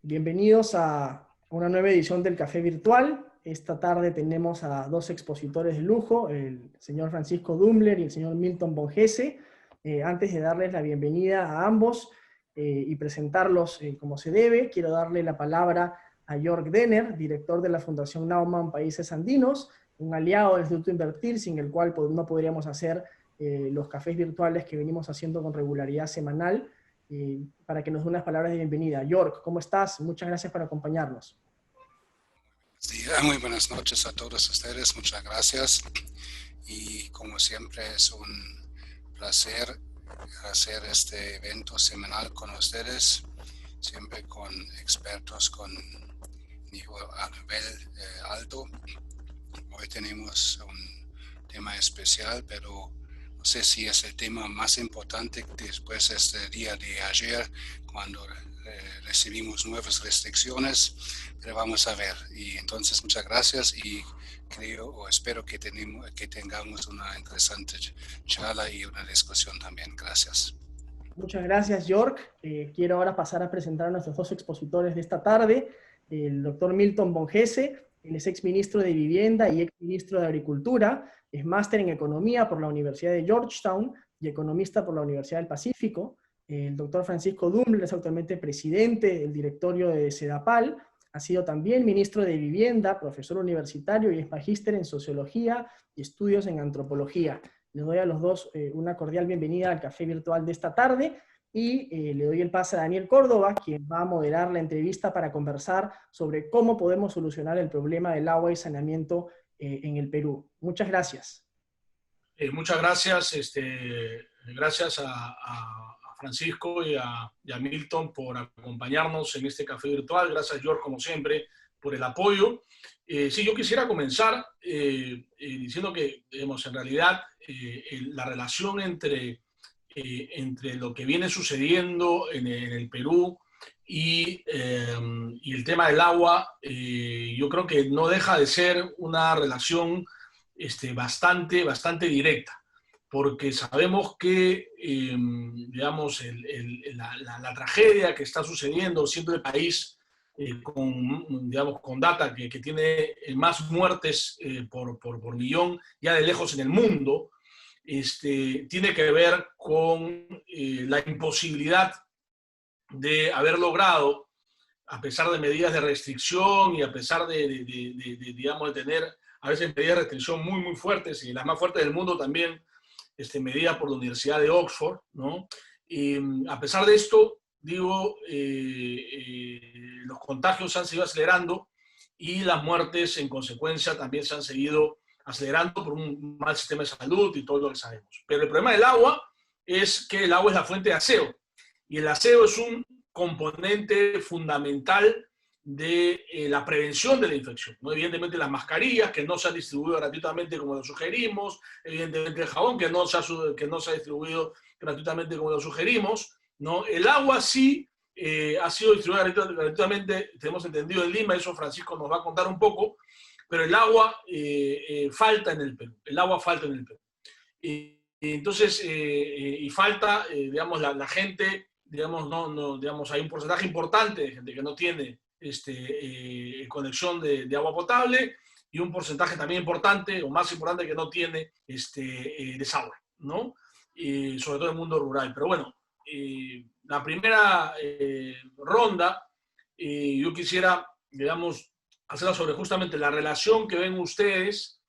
Bienvenidos a una nueva edición del Café Virtual. Esta tarde tenemos a dos expositores de lujo, el señor Francisco Dumbler y el señor Milton Bongese. Antes de darles la bienvenida a ambos y presentarlos como se debe, quiero darle la palabra a Jörg Denner, director de la Fundación Naumann Países Andinos, un aliado del Instituto Invertir, sin el cual no podríamos hacer los cafés virtuales que venimos haciendo con regularidad semanal. Para que nos dé unas palabras de bienvenida. Jörg, ¿cómo estás? Muchas gracias por acompañarnos. Sí, muy buenas noches a todos ustedes, muchas gracias. Y como siempre es un placer hacer este evento semanal con ustedes, siempre con expertos con nivel alto. Hoy tenemos un tema especial, pero no sé si es el tema más importante después de este día de ayer, cuando recibimos nuevas restricciones, pero vamos a ver. Y entonces muchas gracias y creo o espero que tengamos una interesante charla y una discusión también. Gracias. Muchas gracias, Jörg. Quiero ahora pasar a presentar a nuestros dos expositores de esta tarde, el doctor Milton Bongese. Él es exministro de Vivienda y exministro de Agricultura, es máster en Economía por la Universidad de Georgetown y economista por la Universidad del Pacífico. El doctor Francisco Dumbler es actualmente presidente del directorio de Sedapal, ha sido también ministro de Vivienda, profesor universitario y es magíster en Sociología y estudios en Antropología. Les doy a los dos una cordial bienvenida al café virtual de esta tarde y le doy el pase a Daniel Córdoba, quien va a moderar la entrevista para conversar sobre cómo podemos solucionar el problema del agua y saneamiento en el Perú. Muchas gracias. Muchas gracias. Gracias a Francisco y a Milton por acompañarnos en este café virtual. Gracias, George, como siempre, por el apoyo. Sí, yo quisiera comenzar diciendo que, digamos, en realidad la relación entre lo que viene sucediendo en el Perú y el tema del agua, yo creo que no deja de ser una relación bastante directa, porque sabemos que, digamos, la tragedia que está sucediendo, siendo el país con data que tiene más muertes por millón ya de lejos en el mundo, tiene que ver con la imposibilidad de haber logrado, a pesar de medidas de restricción y a pesar digamos, de tener a veces medidas de restricción muy fuertes, y las más fuertes del mundo también, medidas por la Universidad de Oxford, ¿no? Y a pesar de esto, digo, los contagios se han seguido acelerando y las muertes en consecuencia también se han seguido acelerando por un mal sistema de salud y todo lo que sabemos. Pero el problema del agua es que el agua es la fuente de aseo, y el aseo es un componente fundamental de la prevención de la infección, ¿no? Evidentemente las mascarillas que no se han distribuido gratuitamente como lo sugerimos, evidentemente el jabón que no se ha distribuido gratuitamente como lo sugerimos, ¿no? El agua sí ha sido distribuida gratuitamente, tenemos entendido en Lima, eso Francisco nos va a contar un poco, pero el agua falta en el Perú, entonces, y falta, digamos, la gente, digamos, digamos, hay un porcentaje importante de gente que no tiene conexión de agua potable, y un porcentaje también importante, o más importante, que no tiene desagüe, ¿no? Sobre todo en el mundo rural. Pero bueno, la primera ronda, yo quisiera, digamos, hacerla sobre justamente la relación que ven ustedes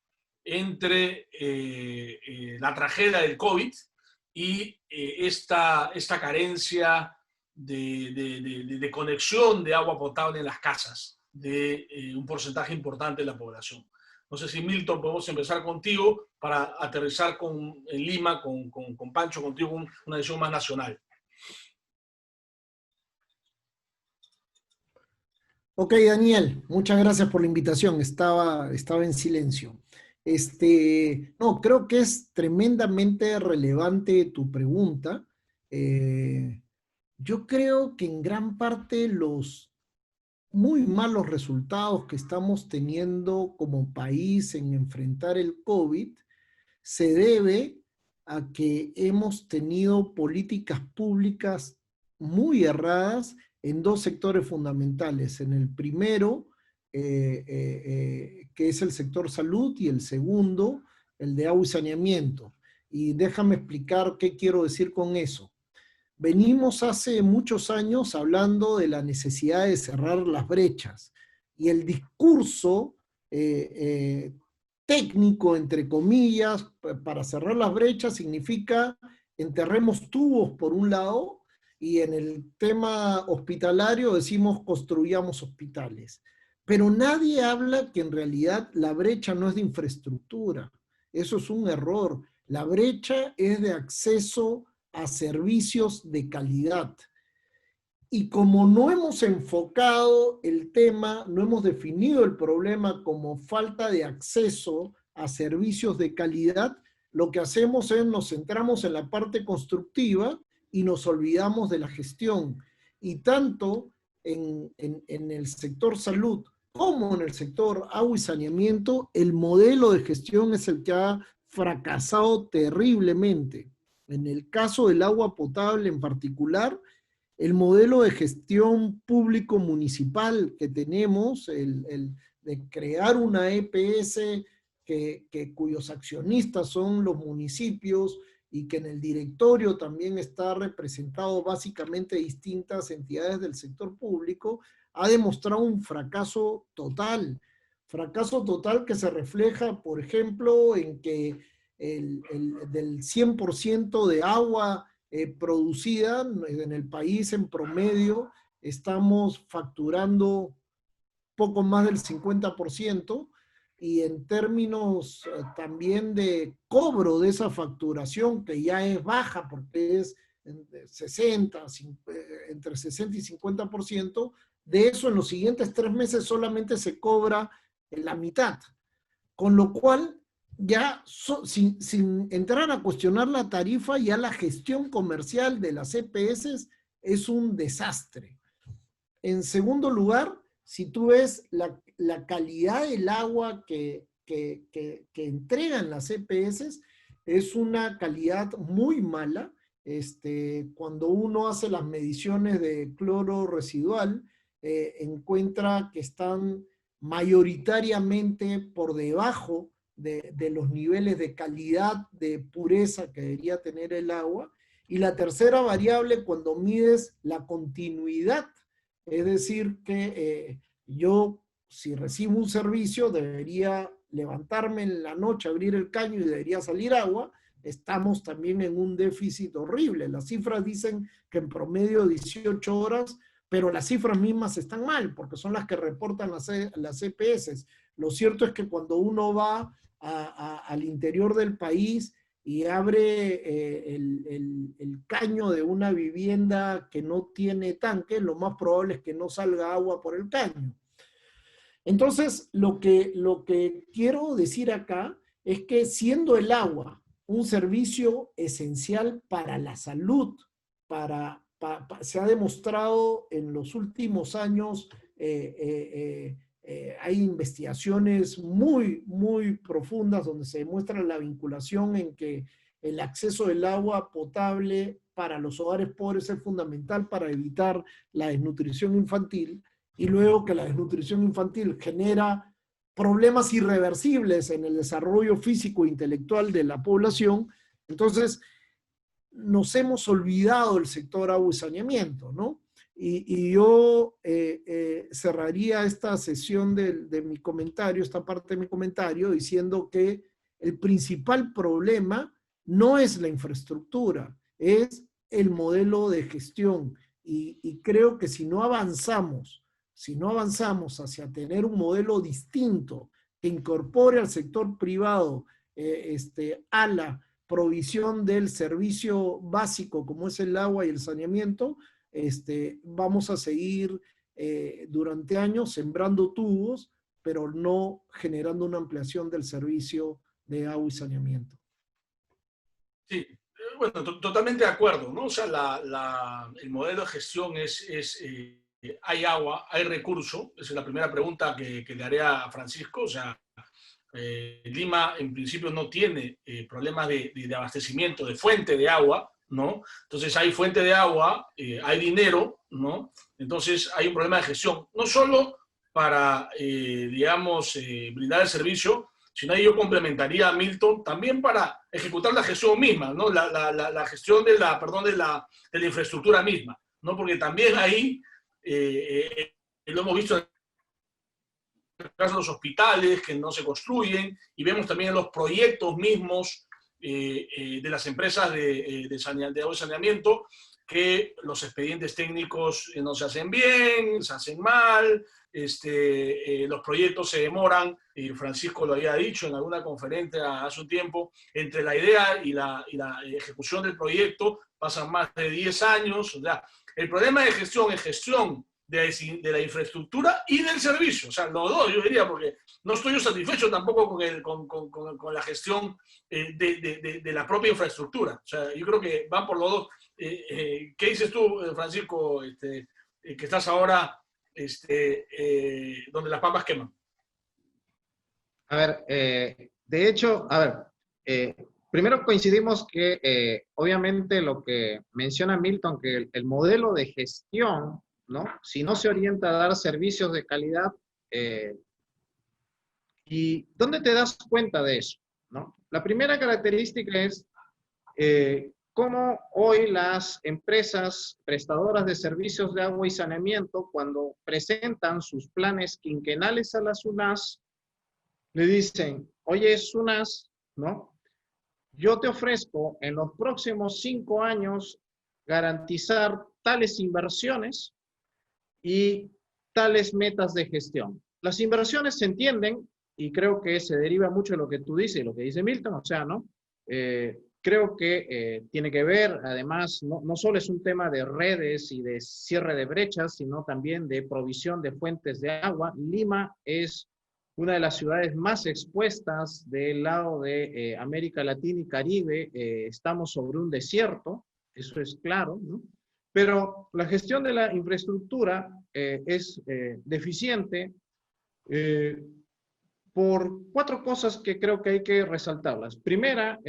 entre la tragedia del COVID y esta carencia de conexión de agua potable en las casas de un porcentaje importante de la población. No sé si, Milton, podemos empezar contigo para aterrizar en Lima, con Pancho, contigo, una visión más nacional. Ok, Daniel, muchas gracias por la invitación. Estaba en silencio. No, creo que es tremendamente relevante tu pregunta. Yo creo que en gran parte los muy malos resultados que estamos teniendo como país en enfrentar el COVID se debe a que hemos tenido políticas públicas muy erradas en dos sectores fundamentales. En el primero, que es el sector salud, y el segundo, el de agua y saneamiento. Y déjame explicar qué quiero decir con eso. Venimos hace muchos años hablando de la necesidad de cerrar las brechas, y el discurso técnico, entre comillas, para cerrar las brechas significa enterremos tubos por un lado, y en el tema hospitalario decimos construyamos hospitales. Pero nadie habla que en realidad la brecha no es de infraestructura. Eso es un error. La brecha es de acceso a servicios de calidad. Y como no hemos enfocado el tema, no hemos definido el problema como falta de acceso a servicios de calidad, lo que hacemos es nos centramos en la parte constructiva y nos olvidamos de la gestión. Y tanto en el sector salud como en el sector agua y saneamiento, el modelo de gestión es el que ha fracasado terriblemente. En el caso del agua potable en particular, el modelo de gestión público municipal que tenemos, el de crear una EPS cuyos accionistas son los municipios, y que en el directorio también está representado básicamente distintas entidades del sector público, ha demostrado un fracaso total que se refleja, por ejemplo, en que del 100% de agua producida en el país en promedio, estamos facturando poco más del 50%, y en términos también de cobro de esa facturación, que ya es baja porque es entre 60 y 50%, de eso en los siguientes 3 meses solamente se cobra la mitad. Con lo cual, ya sin entrar a cuestionar la tarifa, ya la gestión comercial de las EPS es un desastre. En segundo lugar, si tú ves la calidad del agua que entregan las EPS, es una calidad muy mala. Cuando uno hace las mediciones de cloro residual, encuentra que están mayoritariamente por debajo de los niveles de calidad, de pureza que debería tener el agua. Y la tercera variable, cuando mides la continuidad, es decir, que yo, si recibo un servicio, debería levantarme en la noche, abrir el caño y debería salir agua. Estamos también en un déficit horrible. Las cifras dicen que en promedio 18 horas, pero las cifras mismas están mal, porque son las que reportan las EPS. Lo cierto es que cuando uno va al interior del país y abre el caño de una vivienda que no tiene tanque, lo más probable es que no salga agua por el caño. Entonces, lo que quiero decir acá es que, siendo el agua un servicio esencial para la salud, se ha demostrado en los últimos años, hay investigaciones muy, muy profundas donde se demuestra la vinculación en que el acceso del agua potable para los hogares pobres es fundamental para evitar la desnutrición infantil, y luego que la desnutrición infantil genera problemas irreversibles en el desarrollo físico e intelectual de la población. Entonces, nos hemos olvidado del sector agua y saneamiento, ¿no? Y yo cerraría esta sesión de mi comentario, esta parte de mi comentario, diciendo que el principal problema no es la infraestructura, es el modelo de gestión. Y creo que si no avanzamos hacia tener un modelo distinto que incorpore al sector privado a la provisión del servicio básico como es el agua y el saneamiento, vamos a seguir durante años sembrando tubos, pero no generando una ampliación del servicio de agua y saneamiento. Sí, bueno, totalmente de acuerdo, ¿no? O sea, el modelo de gestión es hay agua, hay recurso. Esa es la primera pregunta que le haré a Francisco. O sea, Lima en principio no tiene problemas de abastecimiento, de fuente de agua. ¿no? Entonces hay fuente de agua, hay dinero, ¿no? Entonces hay un problema de gestión, no solo para, digamos, brindar el servicio, sino ahí yo complementaría a Milton también para ejecutar la gestión misma, ¿no? La gestión de la, perdón, de la infraestructura misma, ¿no? Porque también ahí, lo hemos visto en el caso de los hospitales que no se construyen, y vemos también en los proyectos mismos de las empresas de agua y saneamiento, que los expedientes técnicos no se hacen bien, se hacen mal, los proyectos se demoran, Francisco lo había dicho en alguna conferencia hace un tiempo, entre la idea y la ejecución del proyecto pasan más de 10 años. O sea, el problema de gestión es gestión de la infraestructura y del servicio, o sea, los dos, yo diría, porque no estoy yo satisfecho tampoco con la gestión de la propia infraestructura. O sea, yo creo que van por los dos. ¿Qué dices tú, Francisco, que estás ahora donde las papas queman? A ver, de hecho, a ver, primero coincidimos que obviamente lo que menciona Milton, que el modelo de gestión, ¿no? Si no se orienta a dar servicios de calidad, ¿y dónde te das cuenta de eso? ¿No? La primera característica es cómo hoy las empresas prestadoras de servicios de agua y saneamiento, cuando presentan sus planes quinquenales a la SUNAS, le dicen, oye, SUNAS, ¿no? Yo te ofrezco en los próximos 5 años garantizar tales inversiones y tales metas de gestión. Las inversiones se entienden, y creo que se deriva mucho de lo que tú dices y lo que dice Milton, o sea, ¿no? Creo que tiene que ver, además, no solo es un tema de redes y de cierre de brechas, sino también de provisión de fuentes de agua. Lima es una de las ciudades más expuestas del lado de América Latina y Caribe. Estamos sobre un desierto, eso es claro, ¿no? Pero la gestión de la infraestructura es deficiente por 4 cosas que creo que hay que resaltarlas. Primera,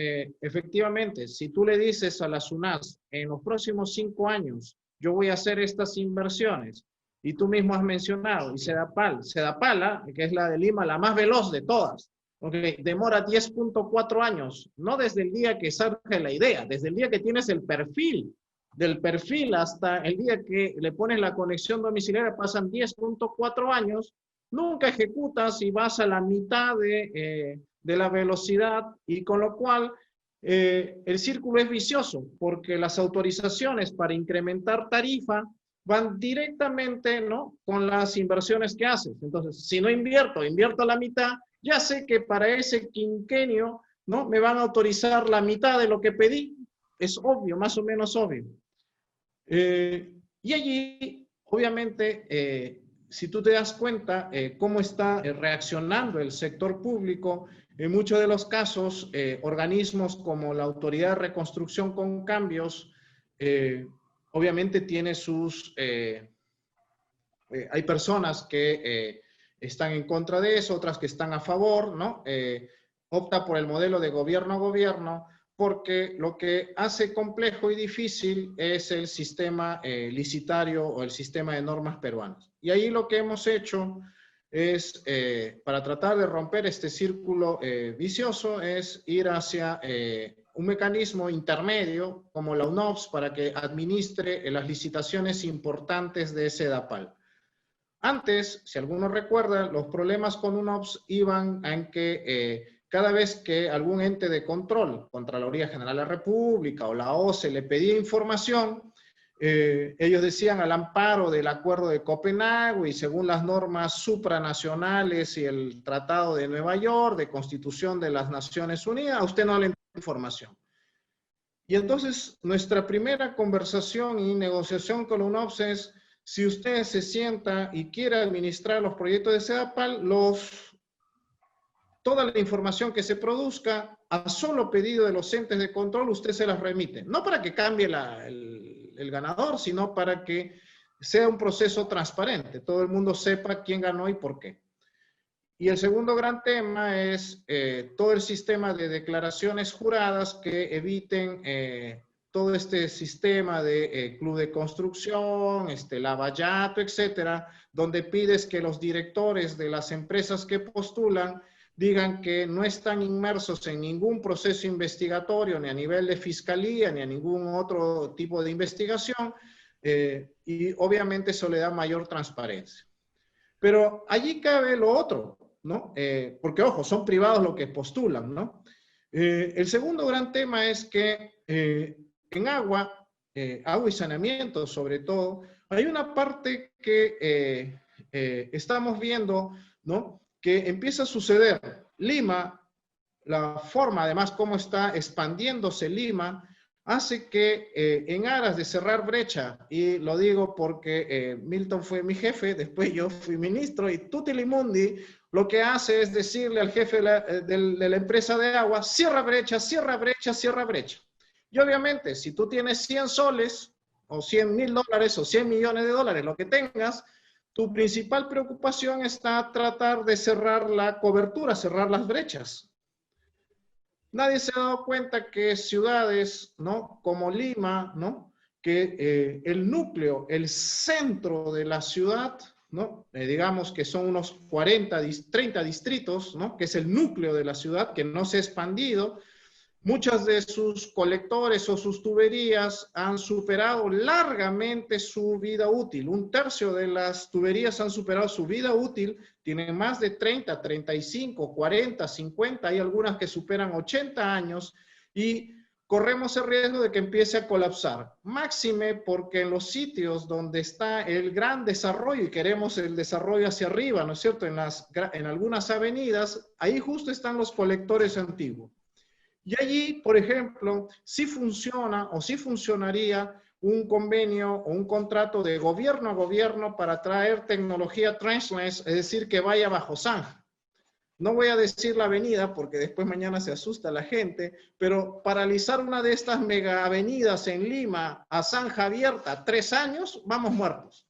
efectivamente, si tú le dices a la SUNAS, en los próximos 5 años yo voy a hacer estas inversiones, y tú mismo has mencionado, y Sedapala, que es la de Lima, la más veloz de todas, okay, demora 10.4 años, no desde el día que surge la idea, desde el día que tienes el perfil, del perfil hasta el día que le pones la conexión domiciliaria pasan 10.4 años, nunca ejecutas y vas a la mitad de la velocidad, y con lo cual el círculo es vicioso, porque las autorizaciones para incrementar tarifa van directamente, ¿no?, con las inversiones que haces. Entonces, si no invierto a la mitad, ya sé que para ese quinquenio, ¿no?, me van a autorizar la mitad de lo que pedí. Es obvio, más o menos obvio. Y allí, obviamente, si tú te das cuenta cómo está reaccionando el sector público, en muchos de los casos, organismos como la Autoridad de Reconstrucción con Cambios, obviamente tiene sus... hay personas que están en contra de eso, otras que están a favor, ¿no? Opta por el modelo de gobierno a gobierno, porque lo que hace complejo y difícil es el sistema licitario o el sistema de normas peruanas. Y ahí lo que hemos hecho es, para tratar de romper este círculo vicioso, es ir hacia un mecanismo intermedio como la UNOPS para que administre las licitaciones importantes de Sedapal. Antes, si alguno recuerda, los problemas con UNOPS iban en que cada vez que algún ente de control, Contraloría General de la República o la OCE, le pedía información, ellos decían al amparo del Acuerdo de Copenhague y según las normas supranacionales y el Tratado de Nueva York, de Constitución de las Naciones Unidas, a usted no le entrega información. Y entonces nuestra primera conversación y negociación con la UNOPS es, si usted se sienta y quiere administrar los proyectos de Sedapal, toda la información que se produzca, a solo pedido de los entes de control, usted se las remite. No para que cambie el ganador, sino para que sea un proceso transparente. Todo el mundo sepa quién ganó y por qué. Y el segundo gran tema es todo el sistema de declaraciones juradas que eviten todo este sistema de club de construcción, lavallato, etcétera, donde pides que los directores de las empresas que postulan digan que no están inmersos en ningún proceso investigatorio, ni a nivel de fiscalía, ni a ningún otro tipo de investigación, y obviamente eso le da mayor transparencia. Pero allí cabe lo otro, ¿no? Porque, ojo, son privados los que postulan, ¿no? El segundo gran tema es que en agua y saneamiento sobre todo, hay una parte que estamos viendo, ¿no? Que empieza a suceder. Lima, la forma además como está expandiéndose Lima, hace que en aras de cerrar brecha, y lo digo porque Milton fue mi jefe, después yo fui ministro, y Tutilimundi lo que hace es decirle al jefe de la empresa de agua, cierra brecha, cierra brecha, cierra brecha. Y obviamente, si tú tienes 100 soles, o $100.000, o 100 millones de dólares, lo que tengas, tu principal preocupación está tratar de cerrar la cobertura, cerrar las brechas. Nadie se ha dado cuenta que ciudades, ¿no? Como Lima, ¿no? Que el núcleo, el centro de la ciudad, ¿no? Digamos que son unos 30 distritos, ¿no? Que es el núcleo de la ciudad, que no se ha expandido. Muchas de sus colectores o sus tuberías han superado largamente su vida útil. 1/3 de las tuberías han superado su vida útil, tienen más de 30, 35, 40, 50, hay algunas que superan 80 años y corremos el riesgo de que empiece a colapsar. Máxime porque en los sitios donde está el gran desarrollo y queremos el desarrollo hacia arriba, ¿no es cierto? En algunas avenidas, ahí justo están los colectores antiguos. Y allí, por ejemplo, sí funciona o sí funcionaría un convenio o un contrato de gobierno a gobierno para traer tecnología trenchless, es decir, que vaya bajo zanja. No voy a decir la avenida porque después mañana se asusta la gente, pero paralizar una de estas mega avenidas en Lima a zanja abierta 3 años, vamos muertos.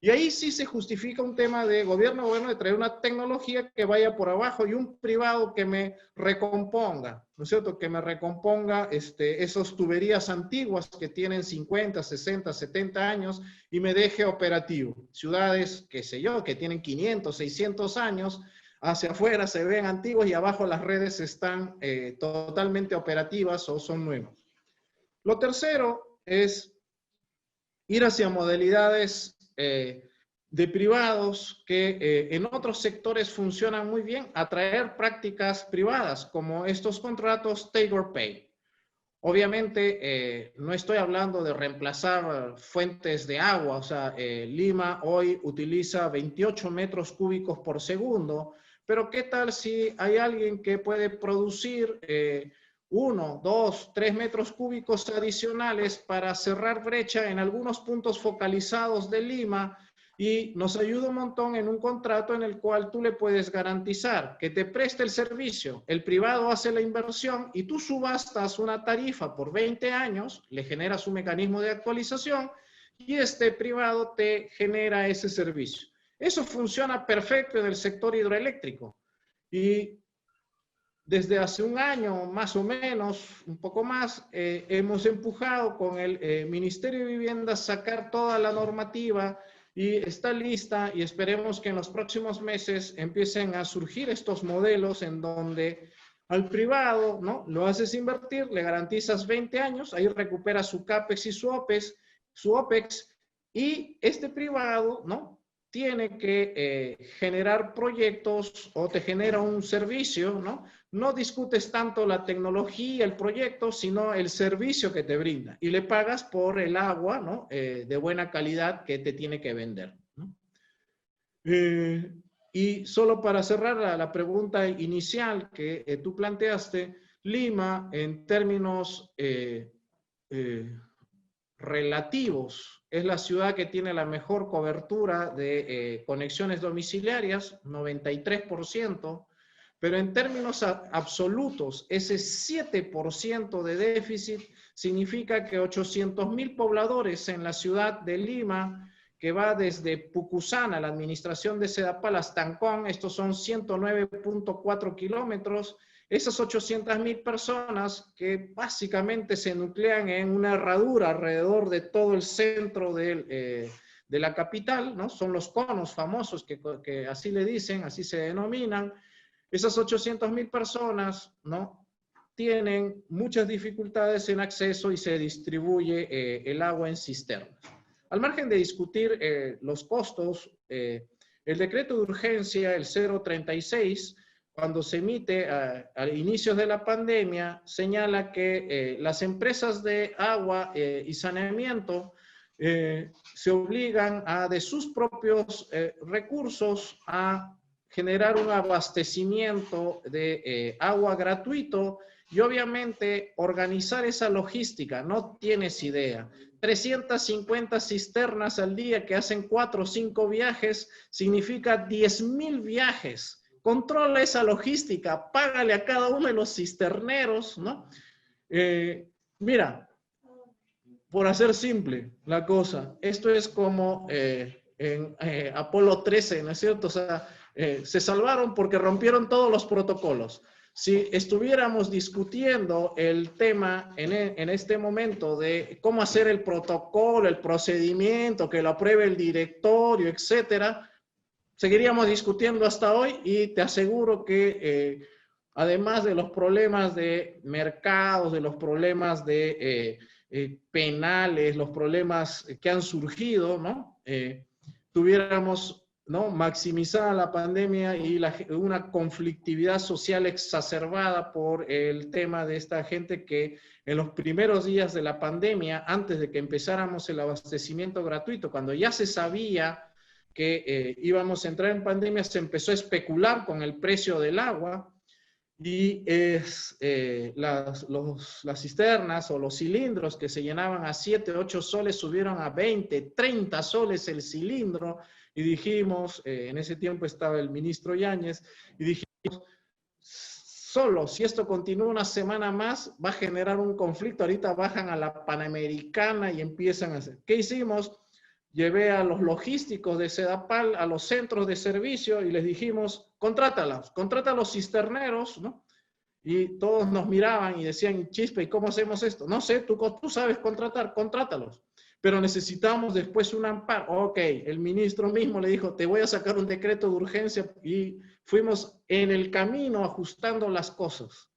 Y ahí sí se justifica un tema de gobierno a gobierno de traer una tecnología que vaya por abajo y un privado que me recomponga, ¿no es cierto? Que me recomponga esos tuberías antiguas que tienen 50, 60, 70 años y me deje operativo. Ciudades, qué sé yo, que tienen 500, 600 años, hacia afuera se ven antiguos y abajo las redes están totalmente operativas o son nuevas. Lo tercero es ir hacia modalidades de privados que en otros sectores funcionan muy bien, atraer prácticas privadas como estos contratos take or pay. Obviamente no estoy hablando de reemplazar fuentes de agua, o sea, Lima hoy utiliza 28 metros cúbicos por segundo, pero ¿qué tal si hay alguien que puede producir 1, 2, 3 metros cúbicos adicionales para cerrar brecha en algunos puntos focalizados de Lima y nos ayuda un montón en un contrato en el cual tú le puedes garantizar que te preste el servicio, el privado hace la inversión y tú subastas una tarifa por 20 años, le generas un mecanismo de actualización y este privado te genera ese servicio. Eso funciona perfecto en el sector hidroeléctrico y desde hace un año, más o menos, un poco más, hemos empujado con el Ministerio de Vivienda a sacar toda la normativa y está lista y esperemos que en los próximos meses empiecen a surgir estos modelos en donde al privado, ¿no? Lo haces invertir, le garantizas 20 años, ahí recupera su CAPEX y su OPEX y este privado, ¿no? Tiene que generar proyectos o te genera un servicio, ¿no? No discutes tanto la tecnología, el proyecto, sino el servicio que te brinda. Y le pagas por el agua, ¿no? De buena calidad que te tiene que vender, ¿no? Y solo para cerrar la pregunta inicial que tú planteaste, Lima, en términos relativos, es la ciudad que tiene la mejor cobertura de conexiones domiciliarias, 93%, pero en términos absolutos, ese 7% de déficit significa que 800,000 pobladores en la ciudad de Lima, que va desde Pucusana, la administración de Sedapal, hasta Ancón, estos son 109.4 kilómetros, esas 800.000 personas que básicamente se nuclean en una herradura alrededor de todo el centro de la capital, ¿no? Son los conos famosos que así le dicen, así se denominan. Esas 800.000 personas, ¿no?, tienen muchas dificultades en acceso y se distribuye el agua en cisternas. Al margen de discutir los costos, el decreto de urgencia, el 036, cuando se emite a inicios de la pandemia, señala que las empresas de agua y saneamiento se obligan de sus propios recursos a generar un abastecimiento de agua gratuito y obviamente organizar esa logística. No tienes idea. 350 cisternas al día que hacen 4 o 5 viajes significa 10,000 viajes. Controla esa logística, págale a cada uno de los cisterneros, ¿no? Mira, por hacer simple la cosa, esto es como en Apolo 13, ¿no es cierto? O sea, se salvaron porque rompieron todos los protocolos. Si estuviéramos discutiendo el tema en este momento de cómo hacer el protocolo, el procedimiento, que lo apruebe el directorio, etcétera, seguiríamos discutiendo hasta hoy y te aseguro que además de los problemas de mercados, de los problemas de penales, los problemas que han surgido, ¿no? Tuviéramos, ¿no?, maximizada la pandemia y una conflictividad social exacerbada por el tema de esta gente que en los primeros días de la pandemia, antes de que empezáramos el abastecimiento gratuito, cuando ya se sabía que íbamos a entrar en pandemia, se empezó a especular con el precio del agua y las cisternas o los cilindros que se llenaban a 7, 8 soles subieron a 20, 30 soles el cilindro. Y dijimos, en ese tiempo estaba el ministro Yáñez, y dijimos, solo si esto continúa una semana más, va a generar un conflicto. Ahorita bajan a la Panamericana y empiezan a hacer. ¿Qué hicimos? Llevé a los logísticos de Sedapal a los centros de servicio y les dijimos, contrata a los cisterneros, ¿no? Y todos nos miraban y decían, Chispe, ¿y cómo hacemos esto? No sé, tú sabes contratar, contrátalos. Pero necesitamos después un amparo. Ok, el ministro mismo le dijo, te voy a sacar un decreto de urgencia y fuimos en el camino ajustando las cosas.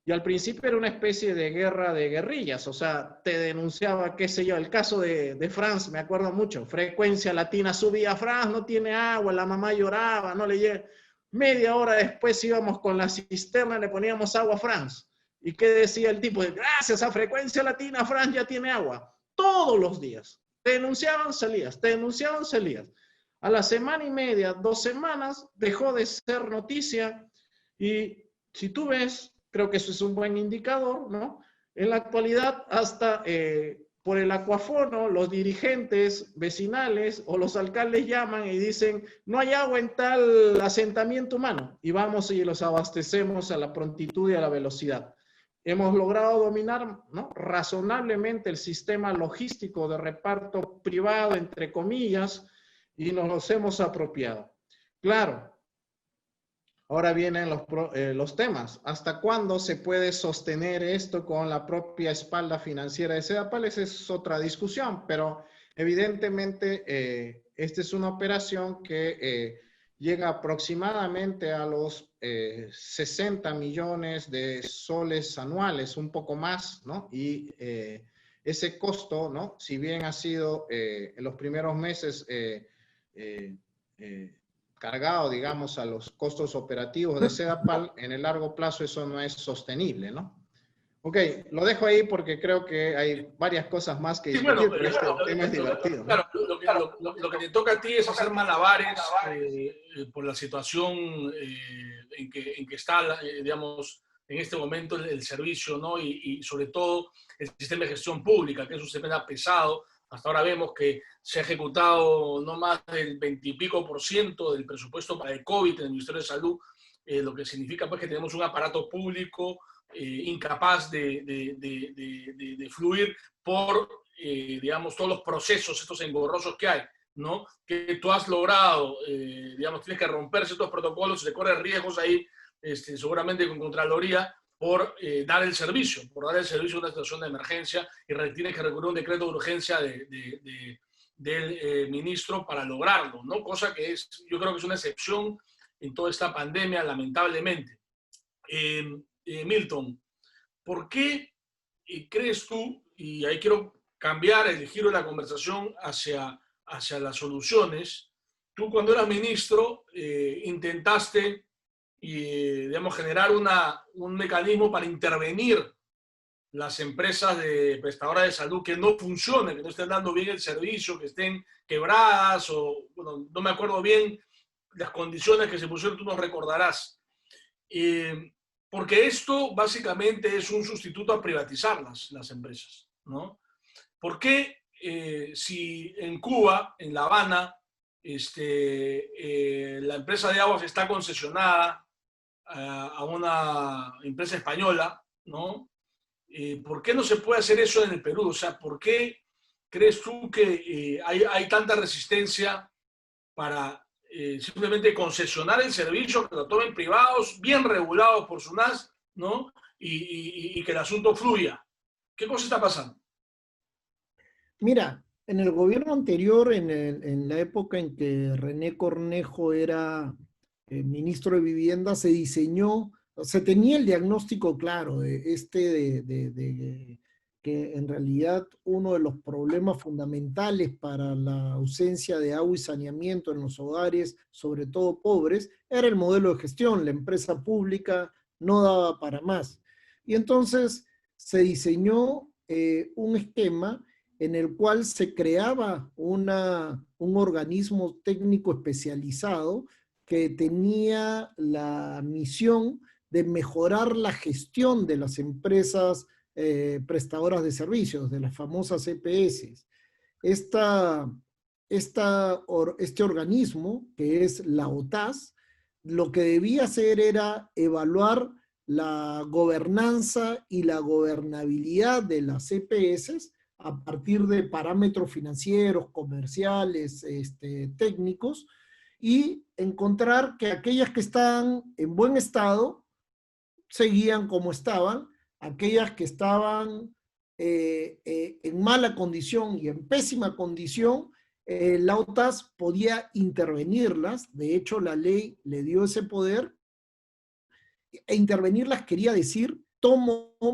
Y al principio era una especie de guerra de guerrillas, o sea, te denunciaba, qué sé yo, el caso de France, me acuerdo mucho, Frecuencia Latina subía, France no tiene agua, la mamá lloraba, no le llega. Media hora después íbamos con la cisterna, le poníamos agua a France. ¿Y qué decía el tipo? Gracias a Frecuencia Latina, France ya tiene agua. Todos los días. Te denunciaban, salías. Te denunciaban, salías. A la semana y media, 2 semanas, dejó de ser noticia. Y si tú ves, creo que eso es un buen indicador, ¿no? En la actualidad, hasta por el acuafono, los dirigentes vecinales o los alcaldes llaman y dicen, no hay agua en tal asentamiento humano. Y vamos y los abastecemos a la prontitud y a la velocidad. Hemos logrado dominar, ¿no?, razonablemente el sistema logístico de reparto privado, entre comillas, y nos los hemos apropiado. Claro, ahora vienen los temas. ¿Hasta cuándo se puede sostener esto con la propia espalda financiera de Sedapal? Esa es otra discusión, pero evidentemente esta es una operación que llega aproximadamente a los 60 millones de soles anuales, un poco más, ¿no? Y ese costo, ¿no?, si bien ha sido en los primeros meses cargado, digamos, a los costos operativos de Sedapal, en el largo plazo eso no es sostenible, ¿no? Ok, lo dejo ahí porque creo que hay varias cosas más que discutir, sí, bueno, pero este tema es divertido, ¿no? Claro, lo que te toca a ti es hacer malabares por la situación en que está, digamos, en este momento el servicio, ¿no? Y sobre todo el sistema de gestión pública, que es un sistema pesado. Hasta ahora vemos que se ha ejecutado no más del 20 y pico % del presupuesto para el COVID en el Ministerio de Salud, lo que significa pues que tenemos un aparato público incapaz de fluir por, digamos, todos los procesos, estos engorrosos que hay, ¿no? Que tú has logrado, digamos, tienes que romper ciertos protocolos, se corren riesgos ahí seguramente con Contraloría, por dar el servicio a una situación de emergencia, y tiene que recurrir a un decreto de urgencia del ministro para lograrlo, ¿no? Cosa que yo creo que es una excepción en toda esta pandemia, lamentablemente. Milton, ¿por qué crees tú, y ahí quiero cambiar el giro de la conversación hacia las soluciones, tú cuando eras ministro intentaste digamos, generar un mecanismo para intervenir las empresas prestadoras de salud que no funcionen, que no estén dando bien el servicio, que estén quebradas, o bueno, no me acuerdo bien las condiciones que se pusieron, tú nos recordarás. Porque esto básicamente es un sustituto a privatizar las empresas, ¿no? ¿Por qué si en Cuba, en La Habana, la empresa de aguas está concesionada a una empresa española, ¿no? ¿Por qué no se puede hacer eso en el Perú? O sea, ¿por qué crees tú que hay tanta resistencia para simplemente concesionar el servicio, que lo tomen privados, bien regulados por SUNAS, ¿no? Y que el asunto fluya? ¿Qué cosa está pasando? Mira, en el gobierno anterior, en la época en que René Cornejo era ministro de Vivienda, se diseñó, se tenía el diagnóstico claro de que en realidad uno de los problemas fundamentales para la ausencia de agua y saneamiento en los hogares, sobre todo pobres, era el modelo de gestión. La empresa pública no daba para más. Y entonces se diseñó un esquema en el cual se creaba un organismo técnico especializado que tenía la misión de mejorar la gestión de las empresas prestadoras de servicios, de las famosas EPS. Este organismo, que es la OTAS, lo que debía hacer era evaluar la gobernanza y la gobernabilidad de las EPS a partir de parámetros financieros, comerciales, técnicos, y encontrar que aquellas que están en buen estado seguían como estaban, aquellas que estaban en mala condición y en pésima condición, la OTAS podía intervenirlas. De hecho, la ley le dio ese poder, e intervenirlas quería decir,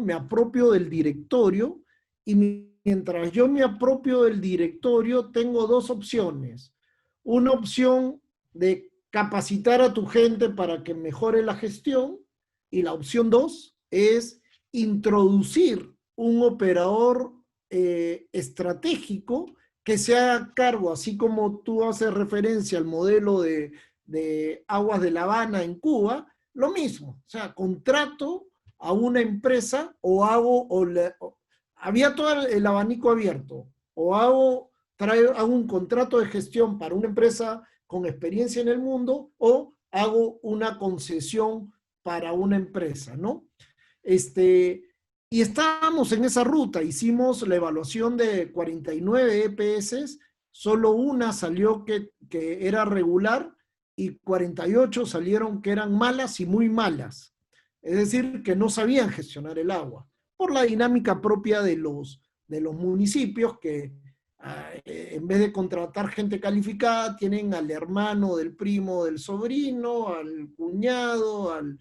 me apropio del directorio, y mientras yo me apropio del directorio, tengo dos opciones. Una opción de capacitar a tu gente para que mejore la gestión, y la opción 2 es introducir un operador estratégico que se haga cargo, así como tú haces referencia al modelo de Aguas de La Habana en Cuba, lo mismo. O sea, contrato a una empresa había todo el abanico abierto, o hago un contrato de gestión para una empresa con experiencia en el mundo, o hago una concesión para una empresa, ¿no? Y estábamos en esa ruta, hicimos la evaluación de 49 EPS, solo una salió que era regular, y 48 salieron que eran malas y muy malas. Es decir, que no sabían gestionar el agua, por la dinámica propia de los municipios, que en vez de contratar gente calificada, tienen al hermano del primo del sobrino, al cuñado, al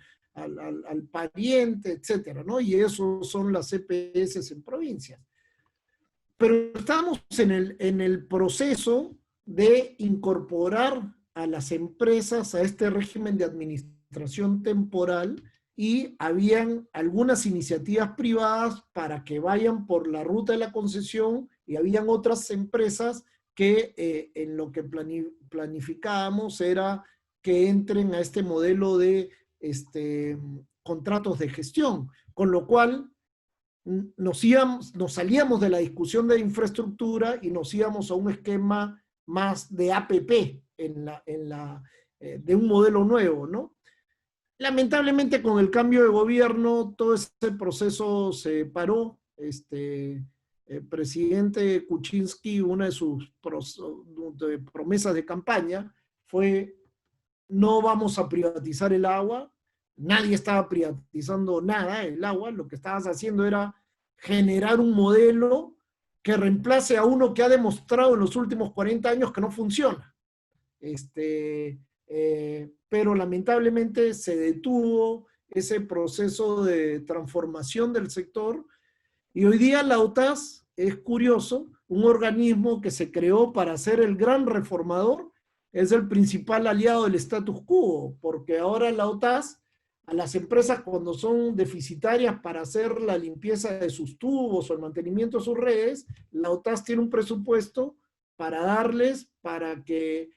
pariente, etcétera, ¿no? Y eso son las EPS en provincias. Pero estamos en el proceso de incorporar a las empresas a este régimen de administración temporal, y habían algunas iniciativas privadas para que vayan por la ruta de la concesión, y habían otras empresas que en lo que planificábamos era que entren a este modelo de contratos de gestión, con lo cual nos salíamos de la discusión de infraestructura y nos íbamos a un esquema más de APP, de un modelo nuevo, ¿no? Lamentablemente, con el cambio de gobierno, todo ese proceso se paró. El presidente Kuczynski, una de sus promesas de campaña fue: no vamos a privatizar el agua, nadie estaba privatizando nada, el agua, lo que estabas haciendo era generar un modelo que reemplace a uno que ha demostrado en los últimos 40 años que no funciona. Pero lamentablemente se detuvo ese proceso de transformación del sector y hoy día la OTAS es curioso, un organismo que se creó para ser el gran reformador, es el principal aliado del status quo, porque ahora la OTAS a las empresas cuando son deficitarias para hacer la limpieza de sus tubos o el mantenimiento de sus redes, la OTAS tiene un presupuesto para darles para que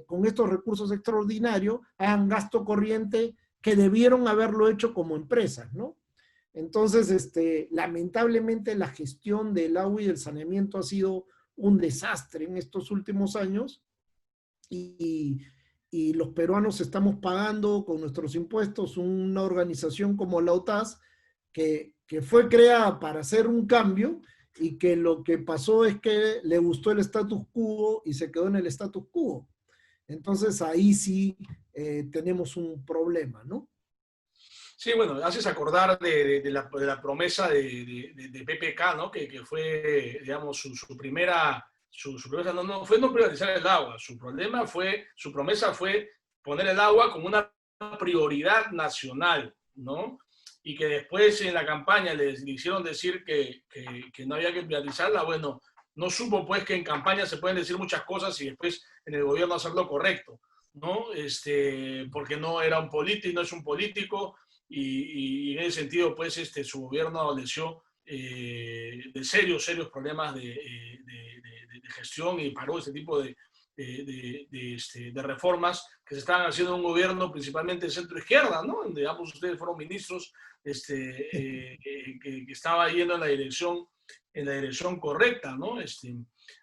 con estos recursos extraordinarios hagan gasto corriente que debieron haberlo hecho como empresas, ¿no? Entonces, lamentablemente la gestión del agua y del saneamiento ha sido un desastre en estos últimos años y los peruanos estamos pagando con nuestros impuestos una organización como la OTAS que fue creada para hacer un cambio y que lo que pasó es que le gustó el status quo y se quedó en el status quo. Entonces ahí sí tenemos un problema, ¿no? Sí, bueno, haces acordar de la promesa de PPK, ¿no? Que fue, digamos, su primera, no fue no privatizar el agua, su promesa fue poner el agua como una prioridad nacional, ¿no? Y que después en la campaña le hicieron decir que no había que privatizarla. Bueno, no supo pues que en campaña se pueden decir muchas cosas y después en el gobierno hacer lo correcto, ¿no? Porque no era un político, no es un político, y en ese sentido pues su gobierno adoleció de serios problemas de gestión y paró este tipo de reformas que se estaban haciendo en un gobierno principalmente de centro-izquierda, ¿no? Donde ambos ustedes fueron ministros que estaba yendo en la dirección correcta, ¿no?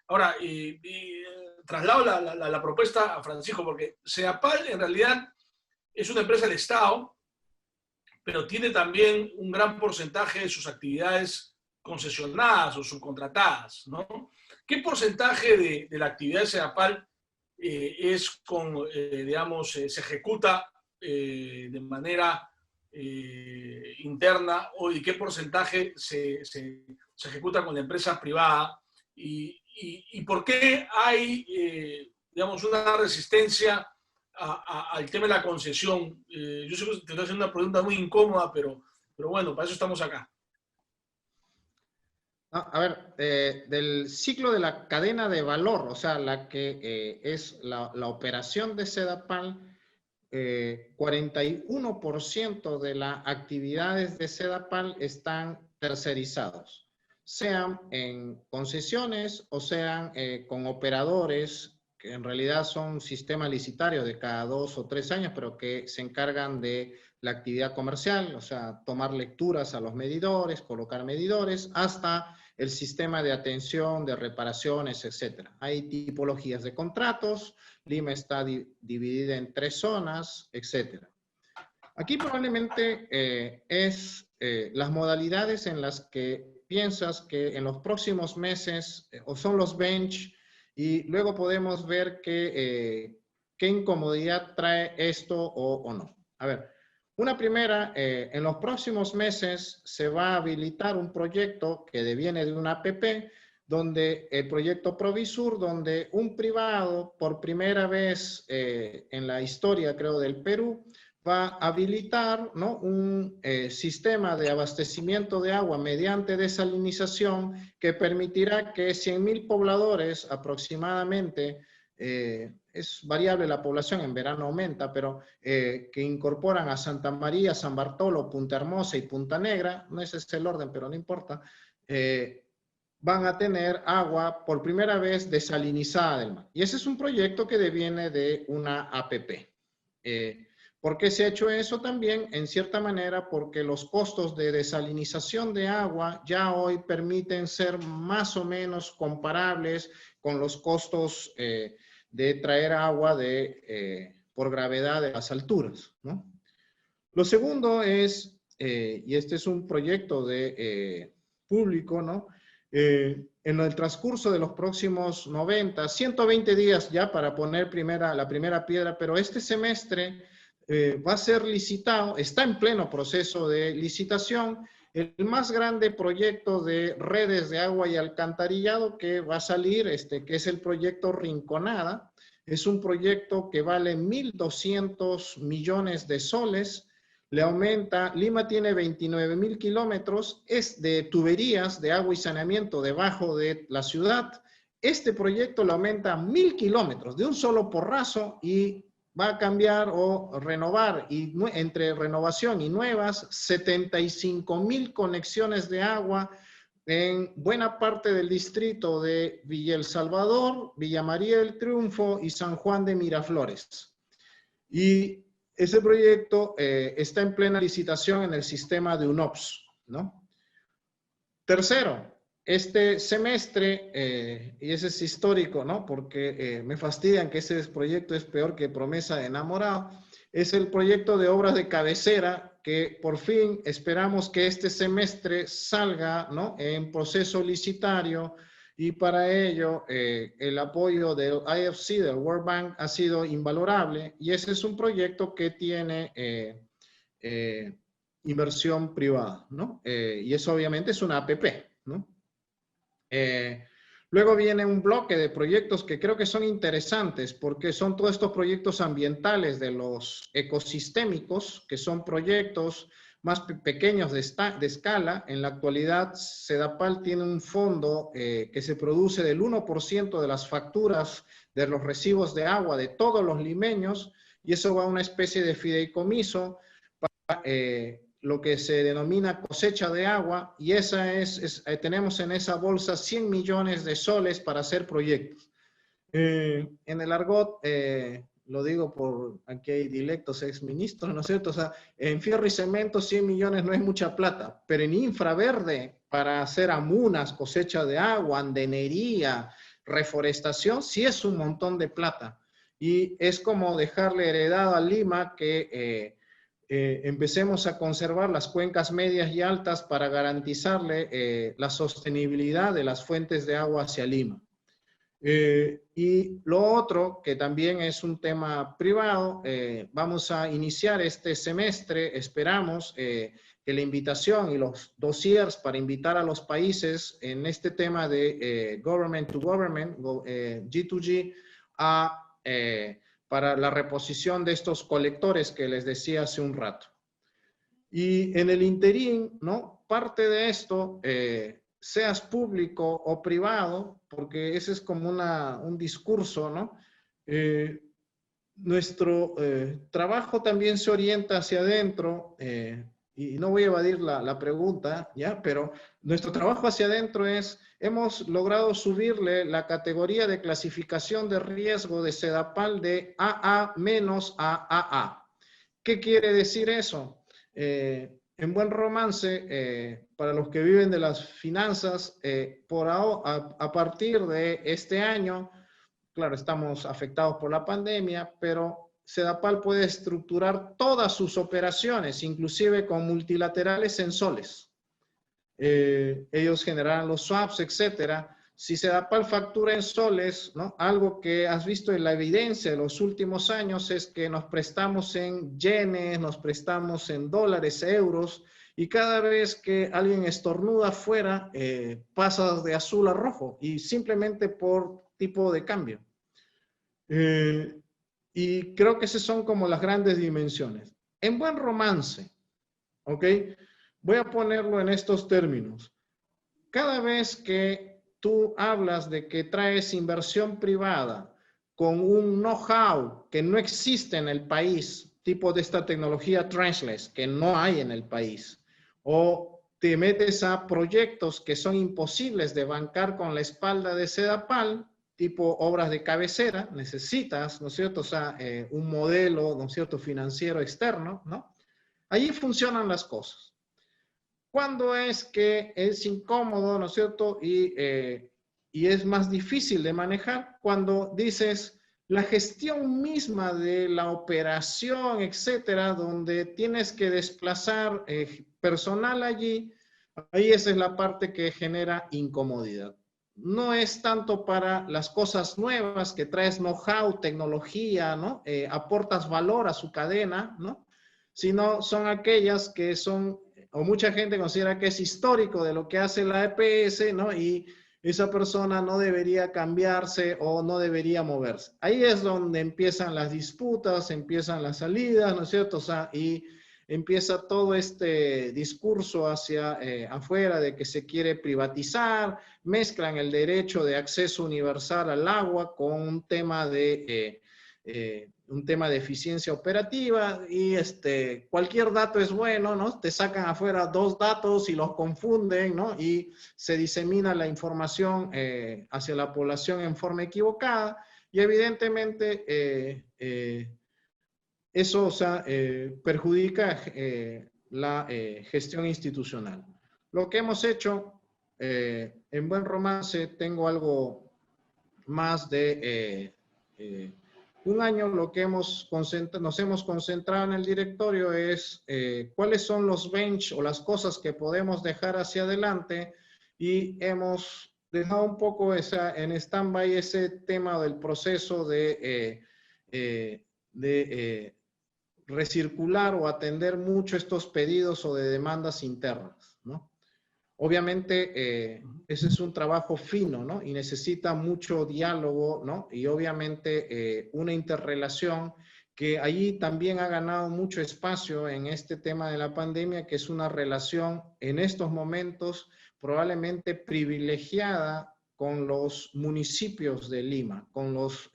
Ahora, traslado la propuesta a Francisco, porque Sedapal en realidad es una empresa del Estado, pero tiene también un gran porcentaje de sus actividades concesionadas o subcontratadas, ¿no? ¿Qué porcentaje de la actividad de Sedapal se ejecuta de manera interna y qué porcentaje se ejecuta con la empresa privada? ¿Y por qué hay, una resistencia al tema de la concesión? Yo sé que te estoy haciendo una pregunta muy incómoda, pero bueno, para eso estamos acá. A ver, del ciclo de la cadena de valor, o sea, la que es la operación de Sedapal, 41% de las actividades de Sedapal están tercerizados, sean en concesiones o sean con operadores que en realidad son sistemas licitarios de cada 2 o 3 años, pero que se encargan de la actividad comercial, o sea, tomar lecturas a los medidores, colocar medidores, hasta el sistema de atención, de reparaciones, etc. Hay tipologías de contratos, Lima está dividida en 3 zonas, etc. Aquí probablemente las modalidades en las que piensas que en los próximos meses o son los bench y luego podemos ver qué incomodidad trae esto o no. A ver, una primera, en los próximos meses se va a habilitar un proyecto que deviene de una APP, donde el proyecto Provisur, donde un privado, por primera vez en la historia, creo, del Perú, va a habilitar, ¿no?, un sistema de abastecimiento de agua mediante desalinización que permitirá que 100.000 pobladores aproximadamente, es variable la población, en verano aumenta, pero que incorporan a Santa María, San Bartolo, Punta Hermosa y Punta Negra, no ese es el orden, pero no importa, van a tener agua por primera vez desalinizada del mar. Y ese es un proyecto que deviene de una APP. ¿Por qué se ha hecho eso también? En cierta manera porque los costos de desalinización de agua ya hoy permiten ser más o menos comparables con los costos de traer agua por gravedad de las alturas, ¿no? Lo segundo es, y este es un proyecto público, ¿no? En el transcurso de los próximos 120 días ya para poner la primera piedra, pero este semestre va a ser licitado, está en pleno proceso de licitación, el más grande proyecto de redes de agua y alcantarillado que va a salir, que es el proyecto Rinconada. Es un proyecto que vale 1.200 millones de soles. Le aumenta, Lima tiene 29.000 kilómetros, es de tuberías de agua y saneamiento debajo de la ciudad. Este proyecto le aumenta a 1.000 kilómetros de un solo porrazo y va a cambiar o renovar, y entre renovación y nuevas, 75.000 conexiones de agua en buena parte del distrito de Villa El Salvador, Villa María del Triunfo y San Juan de Miraflores. Y ese proyecto está en plena licitación en el sistema de UNOPS, ¿no? Tercero, este semestre, y ese es histórico, ¿no? Porque me fastidian que ese proyecto es peor que promesa de enamorado, es el proyecto de obras de cabecera que por fin esperamos que este semestre salga, ¿no? En proceso licitario, y para ello el apoyo del IFC, del World Bank, ha sido invalorable, y ese es un proyecto que tiene inversión privada, ¿no? Y eso obviamente es una APP, ¿no? Luego viene un bloque de proyectos que creo que son interesantes porque son todos estos proyectos ambientales de los ecosistémicos, que son proyectos más pequeños de escala. En la actualidad, Sedapal tiene un fondo que se produce del 1% de las facturas de los recibos de agua de todos los limeños, y eso va a una especie de fideicomiso para lo que se denomina cosecha de agua, y esa tenemos en esa bolsa 100 millones de soles para hacer proyectos. En el argot, lo digo por aquí hay dilectos exministros, ¿no es cierto? O sea, en fierro y cemento 100 millones no es mucha plata, pero en infraverde, para hacer amunas, cosecha de agua, andenería, reforestación, sí es un montón de plata. Y es como dejarle heredado a Lima que empecemos a conservar las cuencas medias y altas para garantizarle la sostenibilidad de las fuentes de agua hacia Lima. Y lo otro, que también es un tema privado, vamos a iniciar este semestre, esperamos que la invitación y los dossiers para invitar a los países en este tema de Government to Government, G2G, para la reposición de estos colectores que les decía hace un rato. Y en el interín, ¿no? Parte de esto, seas público o privado, porque ese es como un discurso, ¿no? Nuestro trabajo también se orienta hacia adentro, y no voy a evadir la pregunta, ¿ya? Pero nuestro trabajo hacia adentro hemos logrado subirle la categoría de clasificación de riesgo de Sedapal de AA- a AA. ¿Qué quiere decir eso? En buen romance, para los que viven de las finanzas, a partir de este año, claro, estamos afectados por la pandemia, pero Sedapal puede estructurar todas sus operaciones, inclusive con multilaterales en soles. Ellos generan los swaps, etcétera. Si Sedapal factura en soles, ¿no? Algo que has visto en la evidencia de los últimos años es que nos prestamos en yenes, nos prestamos en dólares, euros, y cada vez que alguien estornuda afuera, pasas de azul a rojo, y simplemente por tipo de cambio. Y creo que esas son como las grandes dimensiones. En buen romance, ¿ok? Voy a ponerlo en estos términos. Cada vez que tú hablas de que traes inversión privada con un know-how que no existe en el país, tipo de esta tecnología trenchless, que no hay en el país, o te metes a proyectos que son imposibles de bancar con la espalda de Sedapal, tipo obras de cabecera, necesitas, ¿no es cierto? O sea, un modelo, ¿no es cierto?, financiero externo, ¿no? Allí funcionan las cosas. ¿Cuándo es que es incómodo, ¿no es cierto? Y es más difícil de manejar cuando dices la gestión misma de la operación, etcétera, donde tienes que desplazar personal allí, ahí esa es la parte que genera incomodidad. no es tanto para las cosas nuevas que traes know-how, tecnología, ¿no? Aportas valor a su cadena, ¿no? Sino son aquellas que son, o mucha gente considera que es histórico de lo que hace la EPS, ¿no? Y esa persona no debería cambiarse o no debería moverse. Ahí es donde empiezan las disputas, empiezan las salidas, ¿no es cierto? O sea, y empieza todo este discurso hacia afuera de que se quiere privatizar, mezclan el derecho de acceso universal al agua con un tema de eficiencia operativa y cualquier dato es bueno, ¿no? Te sacan afuera dos datos y los confunden, ¿no? Y se disemina la información hacia la población en forma equivocada y evidentemente eso, o sea, perjudica la gestión institucional. Lo que hemos hecho en Buen Romance, tengo algo más de un año, lo que nos hemos concentrado en el directorio es cuáles son los bench o las cosas que podemos dejar hacia adelante y hemos dejado un poco en stand-by ese tema del proceso de recircular o atender mucho estos pedidos o de demandas internas, ¿no? Obviamente, ese es un trabajo fino, ¿no? Y necesita mucho diálogo, ¿no? Y obviamente una interrelación que allí también ha ganado mucho espacio en este tema de la pandemia, que es una relación en estos momentos probablemente privilegiada con los municipios de Lima, con los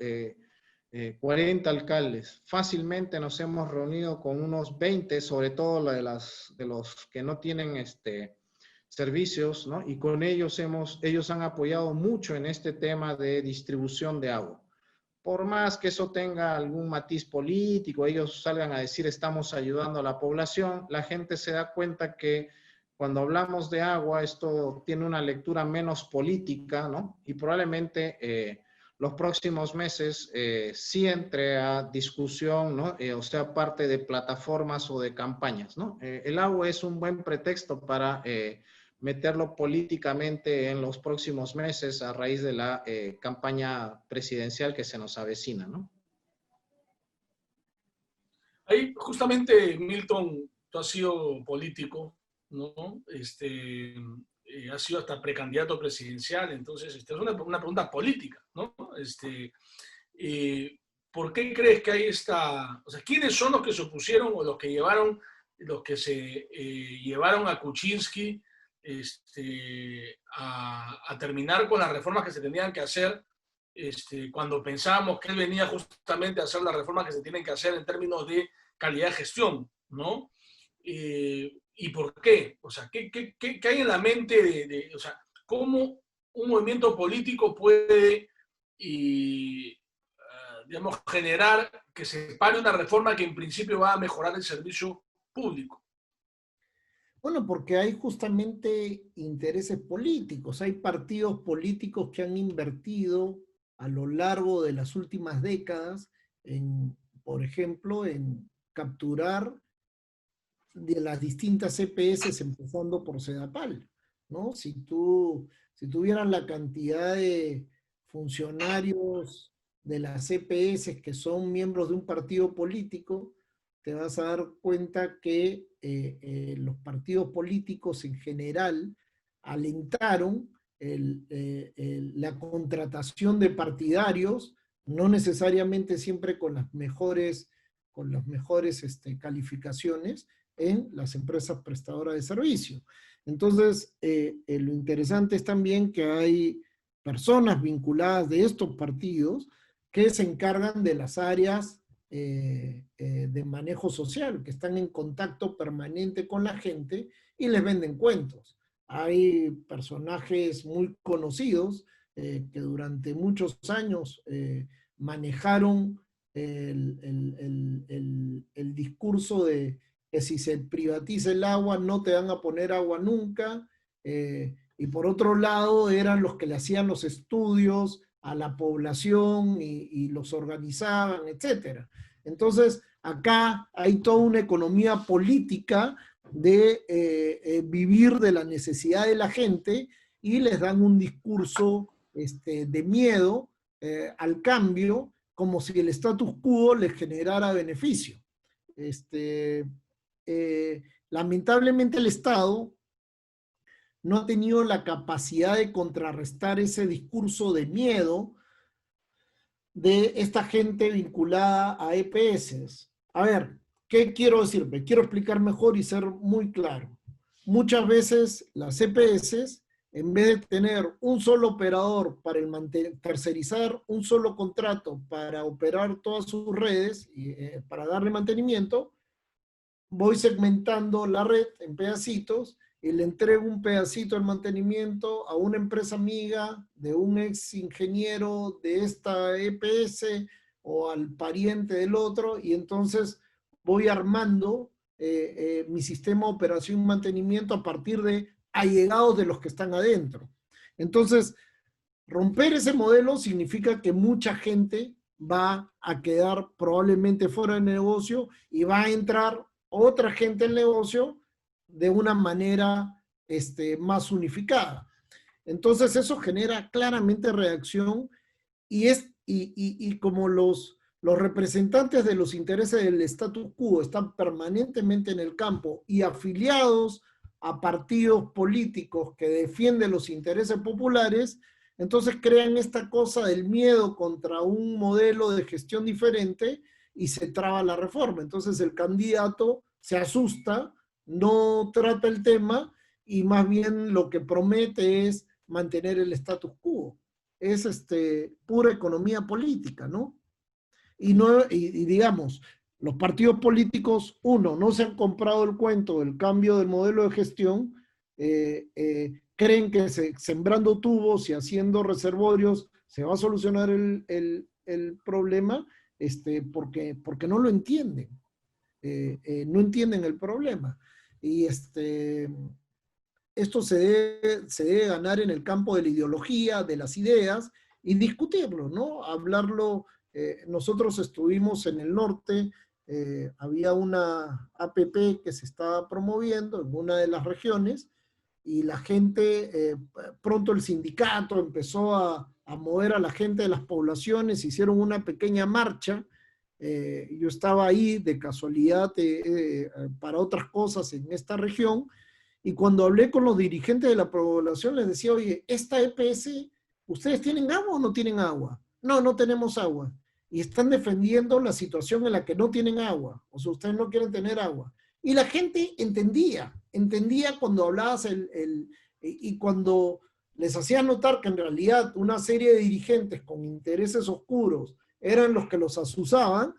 40 alcaldes. Fácilmente nos hemos reunido con unos 20, sobre todo de los que no tienen servicios, ¿no? Y con ellos han apoyado mucho en este tema de distribución de agua. Por más que eso tenga algún matiz político, ellos salgan a decir estamos ayudando a la población, la gente se da cuenta que cuando hablamos de agua, esto tiene una lectura menos política, ¿no? Y probablemente los próximos meses sí entre a discusión, ¿no? O sea, parte de plataformas o de campañas, ¿no? El agua es un buen pretexto para meterlo políticamente en los próximos meses a raíz de la campaña presidencial que se nos avecina, ¿no? Ahí, justamente, Milton, tú has sido político, ¿no? Has sido hasta precandidato presidencial, entonces es una pregunta política, ¿no? ¿Por qué crees que hay esta, o sea, quiénes son los que se opusieron o los que se llevaron a Kuczynski a terminar con las reformas que se tenían que hacer cuando pensábamos que él venía justamente a hacer las reformas que se tienen que hacer en términos de calidad de gestión, ¿no? ¿Y por qué? O sea, ¿qué hay en la mente o sea, cómo un movimiento político puede, digamos, generar que se pare una reforma que en principio va a mejorar el servicio público? Bueno, porque hay justamente intereses políticos, hay partidos políticos que han invertido a lo largo de las últimas décadas por ejemplo, en capturar de las distintas EPS, empezando por Sedapal, ¿no? Si tuvieran la cantidad de funcionarios de las EPS que son miembros de un partido político, te vas a dar cuenta que los partidos políticos en general alentaron la contratación de partidarios, no necesariamente siempre con las mejores calificaciones en las empresas prestadoras de servicio. Entonces, lo interesante es también que hay personas vinculadas de estos partidos que se encargan de las áreas de manejo social, que están en contacto permanente con la gente y les venden cuentos. Hay personajes muy conocidos que durante muchos años manejaron el discurso de que si se privatiza el agua no te van a poner agua nunca, y por otro lado eran los que le hacían los estudios a la población y los organizaban, etc. Entonces, acá hay toda una economía política de vivir de la necesidad de la gente y les dan un discurso de miedo al cambio, como si el status quo les generara beneficio. Lamentablemente el Estado no ha tenido la capacidad de contrarrestar ese discurso de miedo de esta gente vinculada a EPS. A ver, ¿qué quiero decir? Me quiero explicar mejor y ser muy claro. Muchas veces las EPS, en vez de tener un solo operador para tercerizar un solo contrato para operar todas sus redes y para darle mantenimiento, voy segmentando la red en pedacitos y le entrego un pedacito del mantenimiento a una empresa amiga de un ex ingeniero de esta EPS o al pariente del otro, y entonces voy armando mi sistema de operación y mantenimiento a partir de allegados de los que están adentro. Entonces, romper ese modelo significa que mucha gente va a quedar probablemente fuera del negocio y va a entrar otra gente al negocio de una manera más unificada. Entonces eso genera claramente reacción y como los representantes de los intereses del status quo están permanentemente en el campo y afiliados a partidos políticos que defienden los intereses populares, entonces crean esta cosa del miedo contra un modelo de gestión diferente y se traba la reforma. Entonces el candidato se asusta, no trata el tema y más bien lo que promete es mantener el status quo. Es pura economía política, ¿no? Y digamos, los partidos políticos, uno, no se han comprado el cuento del cambio del modelo de gestión, creen que sembrando tubos y haciendo reservorios se va a solucionar el problema, porque no lo entienden. No entienden el problema. Y esto se debe ganar en el campo de la ideología, de las ideas, y discutirlo, ¿no? Hablarlo. Nosotros estuvimos en el norte, había una APP que se estaba promoviendo en una de las regiones, y la gente, pronto el sindicato empezó a mover a la gente de las poblaciones, hicieron una pequeña marcha. Yo estaba ahí de casualidad para otras cosas en esta región, y cuando hablé con los dirigentes de la población les decía, oye, esta EPS, ¿ustedes tienen agua o no tienen agua? No, no tenemos agua. Y están defendiendo la situación en la que no tienen agua, o sea, ustedes no quieren tener agua. Y la gente entendía cuando hablabas y cuando les hacía notar que en realidad una serie de dirigentes con intereses oscuros eran los que los asusaban,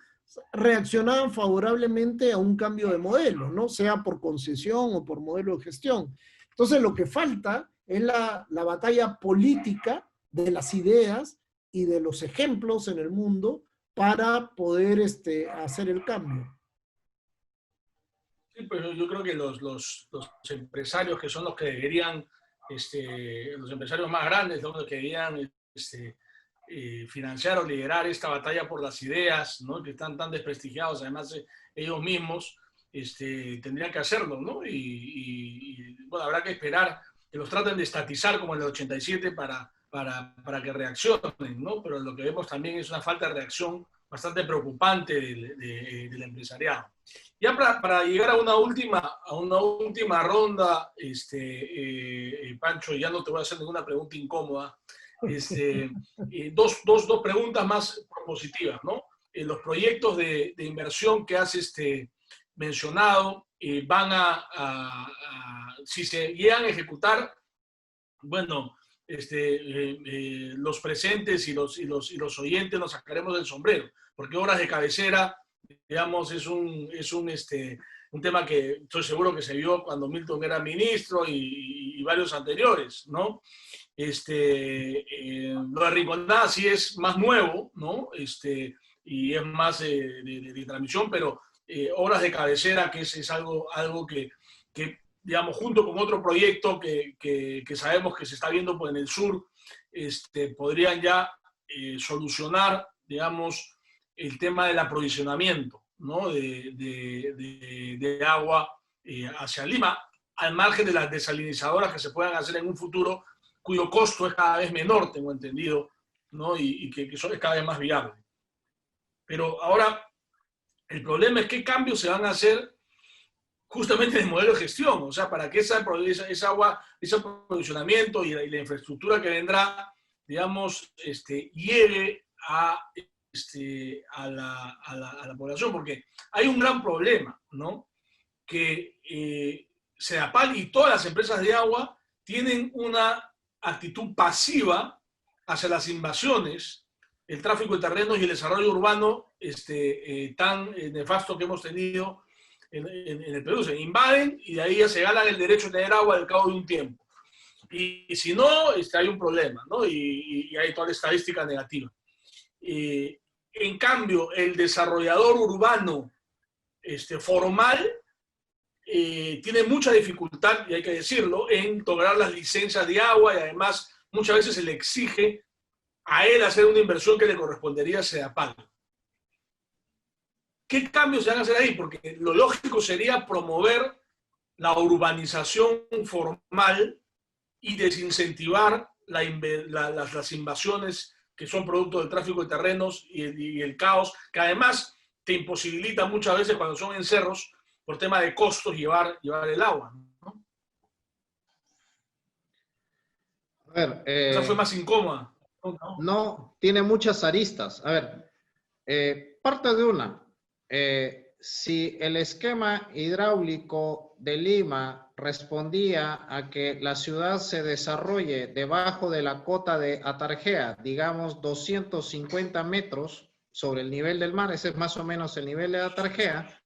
reaccionaban favorablemente a un cambio de modelo, ¿no? Sea por concesión o por modelo de gestión. Entonces lo que falta es la batalla política de las ideas y de los ejemplos en el mundo para poder hacer el cambio. Sí, pues yo creo que los empresarios que son los que deberían, los empresarios más grandes, los que deberían financiar o liderar esta batalla por las ideas, ¿no? Que están tan desprestigiados, además ellos mismos tendrían que hacerlo, ¿no? Y bueno, habrá que esperar que los traten de estatizar como en el 87 para que reaccionen, ¿no? Pero lo que vemos también es una falta de reacción bastante preocupante del empresariado. Ya para llegar a una última ronda, Pancho, ya no te voy a hacer ninguna pregunta incómoda, dos preguntas más propositivas, ¿no? Los proyectos de inversión que has mencionado van si se llegan a ejecutar, bueno, los presentes y los oyentes nos sacaremos del sombrero, porque obras de cabecera, digamos, es un tema que estoy seguro que se vio cuando Milton era ministro y varios anteriores, ¿no? Lo de Rinconada sí es más nuevo, ¿no? Y es más de transmisión, pero obras de cabecera, que es algo que digamos, junto con otro proyecto que sabemos que se está viendo pues, en el sur, podrían ya solucionar, digamos, el tema del aprovisionamiento, ¿no? de agua hacia Lima, al margen de las desalinizadoras que se puedan hacer en un futuro, cuyo costo es cada vez menor, tengo entendido, ¿no? Y que es cada vez más viable. Pero ahora, el problema es qué cambios se van a hacer justamente en el modelo de gestión, o sea, para que esa agua, ese aprovisionamiento y la infraestructura que vendrá, digamos, llegue a la población, porque hay un gran problema, ¿no? Que Sedapal y todas las empresas de agua tienen una actitud pasiva hacia las invasiones, el tráfico de terrenos y el desarrollo urbano tan nefasto que hemos tenido en el Perú. Se invaden y de ahí ya se ganan el derecho a tener agua al cabo de un tiempo. Y si no, hay un problema, ¿no? Y hay toda la estadística negativa. En cambio, el desarrollador urbano formal tiene mucha dificultad, y hay que decirlo, en lograr las licencias de agua, y además muchas veces se le exige a él hacer una inversión que le correspondería a Sedapal. ¿Qué cambios se van a hacer ahí? Porque lo lógico sería promover la urbanización formal y desincentivar las invasiones que son producto del tráfico de terrenos y el caos, que además te imposibilita muchas veces cuando son en cerros, por tema de costos, llevar el agua, ¿no? A ver, esa fue más incómoda. No, tiene muchas aristas. A ver, parte de una. Si el esquema hidráulico de Lima respondía a que la ciudad se desarrolle debajo de la cota de Atarjea, digamos 250 metros sobre el nivel del mar, ese es más o menos el nivel de Atarjea,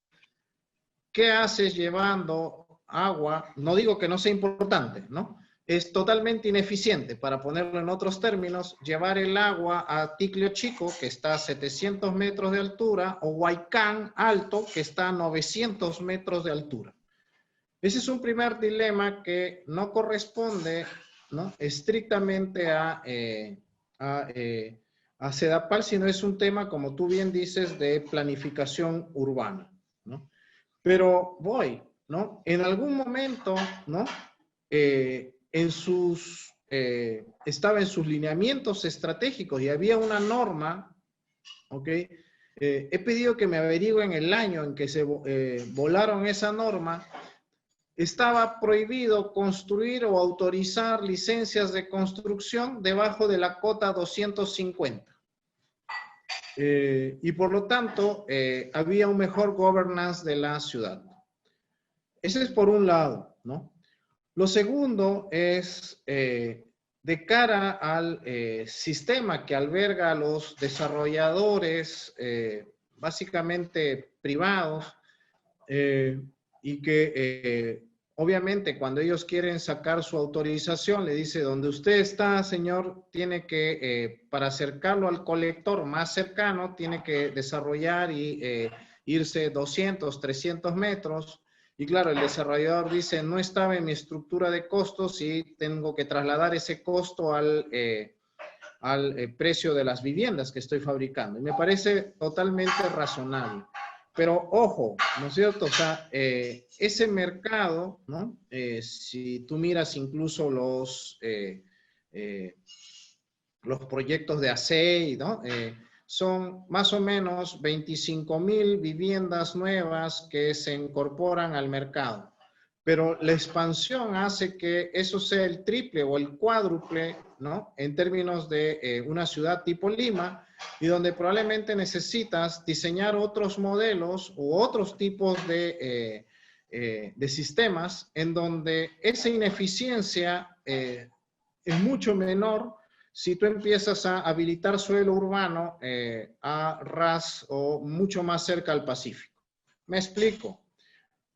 ¿qué haces llevando agua? No digo que no sea importante, ¿no? Es totalmente ineficiente, para ponerlo en otros términos, llevar el agua a Ticlio Chico, que está a 700 metros de altura, o Huaycán Alto, que está a 900 metros de altura. Ese es un primer dilema que no corresponde, ¿no?, estrictamente a Sedapal, sino es un tema, como tú bien dices, de planificación urbana, ¿no? Pero ¿no? En algún momento, ¿no?, estaba en sus lineamientos estratégicos y había una norma, ¿ok? He pedido que me averigüen el año en que se volaron esa norma. Estaba prohibido construir o autorizar licencias de construcción debajo de la cota 250. Y por lo tanto, había un mejor governance de la ciudad. Ese es por un lado, ¿no? Lo segundo es, de cara al sistema que alberga a los desarrolladores, básicamente privados, y que obviamente cuando ellos quieren sacar su autorización, le dice, donde usted está, señor, tiene que, para acercarlo al colector más cercano, tiene que desarrollar y irse 200, 300 metros. Y claro, el desarrollador dice, no estaba en mi estructura de costos y tengo que trasladar ese costo al precio de las viviendas que estoy fabricando. Y me parece totalmente razonable. Pero ojo, ¿no es cierto? O sea, ese mercado, ¿no? Si tú miras incluso los proyectos de ACEI, ¿no? Son más o menos 25,000 viviendas nuevas que se incorporan al mercado. Pero la expansión hace que eso sea el triple o el cuádruple, ¿no?, en términos de una ciudad tipo Lima, y donde probablemente necesitas diseñar otros modelos u otros tipos de sistemas en donde esa ineficiencia es mucho menor si tú empiezas a habilitar suelo urbano a ras o mucho más cerca al Pacífico. Me explico.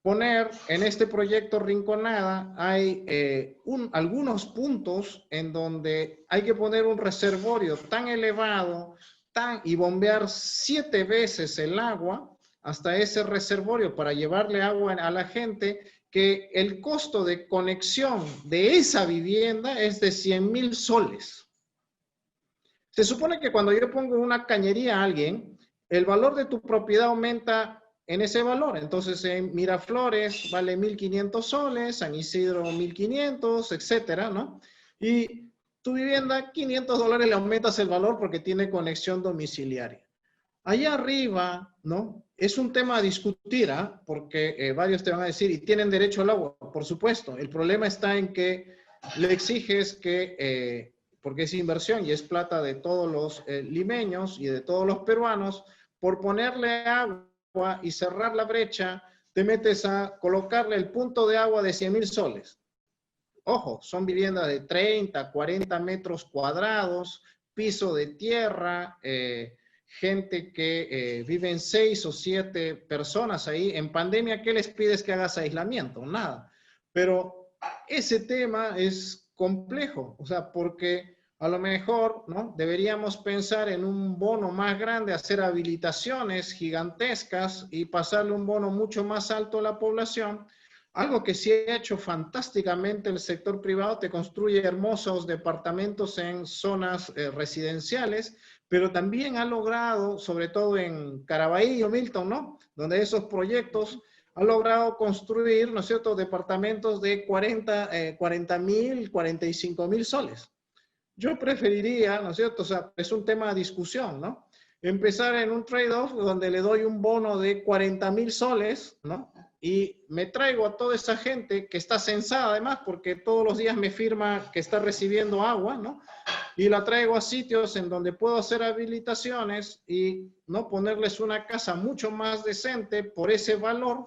Poner en este proyecto Rinconada hay algunos puntos en donde hay que poner un reservorio tan elevado y bombear 7 veces el agua hasta ese reservorio para llevarle agua a la gente, que el costo de conexión de esa vivienda es de 100,000 soles. Se supone que cuando yo pongo una cañería a alguien, el valor de tu propiedad aumenta en ese valor. Entonces, en Miraflores vale 1,500 soles, San Isidro 1,500, etcétera, ¿no? Y tu vivienda, $500 le aumentas el valor porque tiene conexión domiciliaria. Allá arriba, ¿no? Es un tema a discutir, ¿ah? Porque varios te van a decir, y tienen derecho al agua, por supuesto. El problema está en que le exiges que, porque es inversión y es plata de todos los limeños y de todos los peruanos, por ponerle agua y cerrar la brecha, te metes a colocarle el punto de agua de 100.000 soles. Ojo, son viviendas de 30, 40 metros cuadrados, piso de tierra, gente que viven 6 o 7 personas ahí. En pandemia, ¿qué les pides que hagas aislamiento? Nada. Pero ese tema es complejo, o sea, porque a lo mejor, ¿no? Deberíamos pensar en un bono más grande, hacer habilitaciones gigantescas y pasarle un bono mucho más alto a la población. Algo que sí ha hecho fantásticamente el sector privado, te construye hermosos departamentos en zonas residenciales, pero también ha logrado, sobre todo en Caraballo, Milton, ¿no? Donde esos proyectos han logrado construir, ¿no es cierto?, departamentos de 40.000, 45.000 soles. Yo preferiría, ¿no es cierto?, o sea, es un tema de discusión, ¿no? Empezar en un trade-off donde le doy un bono de 40.000 soles, ¿no? Y me traigo a toda esa gente que está censada además, porque todos los días me firma que está recibiendo agua, ¿no? Y la traigo a sitios en donde puedo hacer habilitaciones y no ponerles una casa mucho más decente por ese valor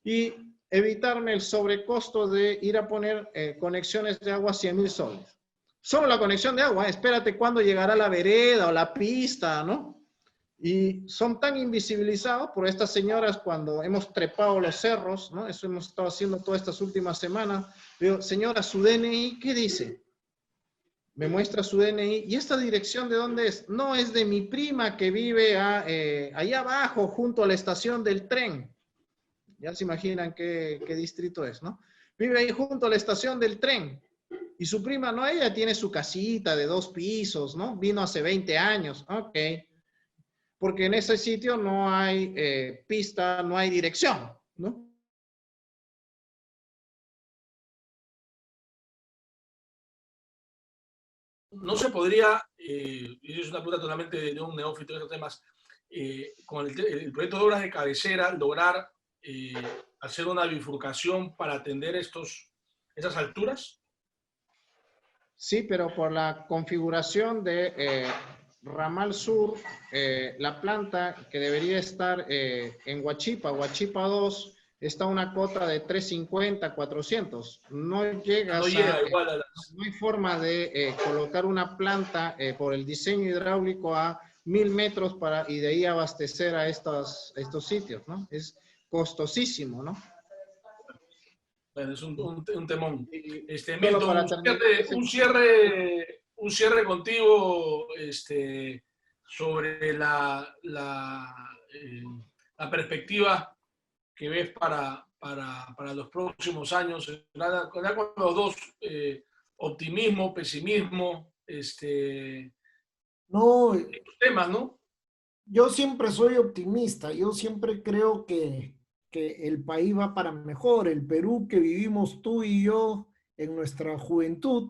y evitarme el sobrecosto de ir a poner conexiones de agua a 100.000 soles. Solo la conexión de agua, espérate cuándo llegará la vereda o la pista, ¿no? Y son tan invisibilizados por estas señoras cuando hemos trepado los cerros, ¿no? Eso hemos estado haciendo todas estas últimas semanas. Digo, señora, ¿su DNI qué dice? Me muestra su DNI. ¿Y esta dirección de dónde es? No, es de mi prima que vive allá abajo, junto a la estación del tren. Ya se imaginan qué distrito es, ¿no? Vive ahí junto a la estación del tren. Y su prima, no, ella tiene su casita de 2 pisos, ¿no? Vino hace 20 años. Ok. Porque en ese sitio no hay pista, no hay dirección, ¿no? No se podría, y es una pregunta totalmente de un neófito de estos temas, con el proyecto de obras de cabecera, lograr hacer una bifurcación para atender esas alturas. Sí, pero por la configuración de Ramal Sur, la planta que debería estar en Huachipa 2, está una cota de 350, 400. No llegas no llega igual a no hay forma de colocar una planta por el diseño hidráulico a 1.000 metros y de ahí abastecer a estos sitios, ¿no? Es costosísimo, ¿no? Bueno, es un temón. Milton, un cierre contigo sobre la perspectiva que ves para los próximos años, con los dos, optimismo, pesimismo, No, temas, ¿no? yo siempre soy optimista, yo siempre creo que el país va para mejor. El Perú que vivimos tú y yo en nuestra juventud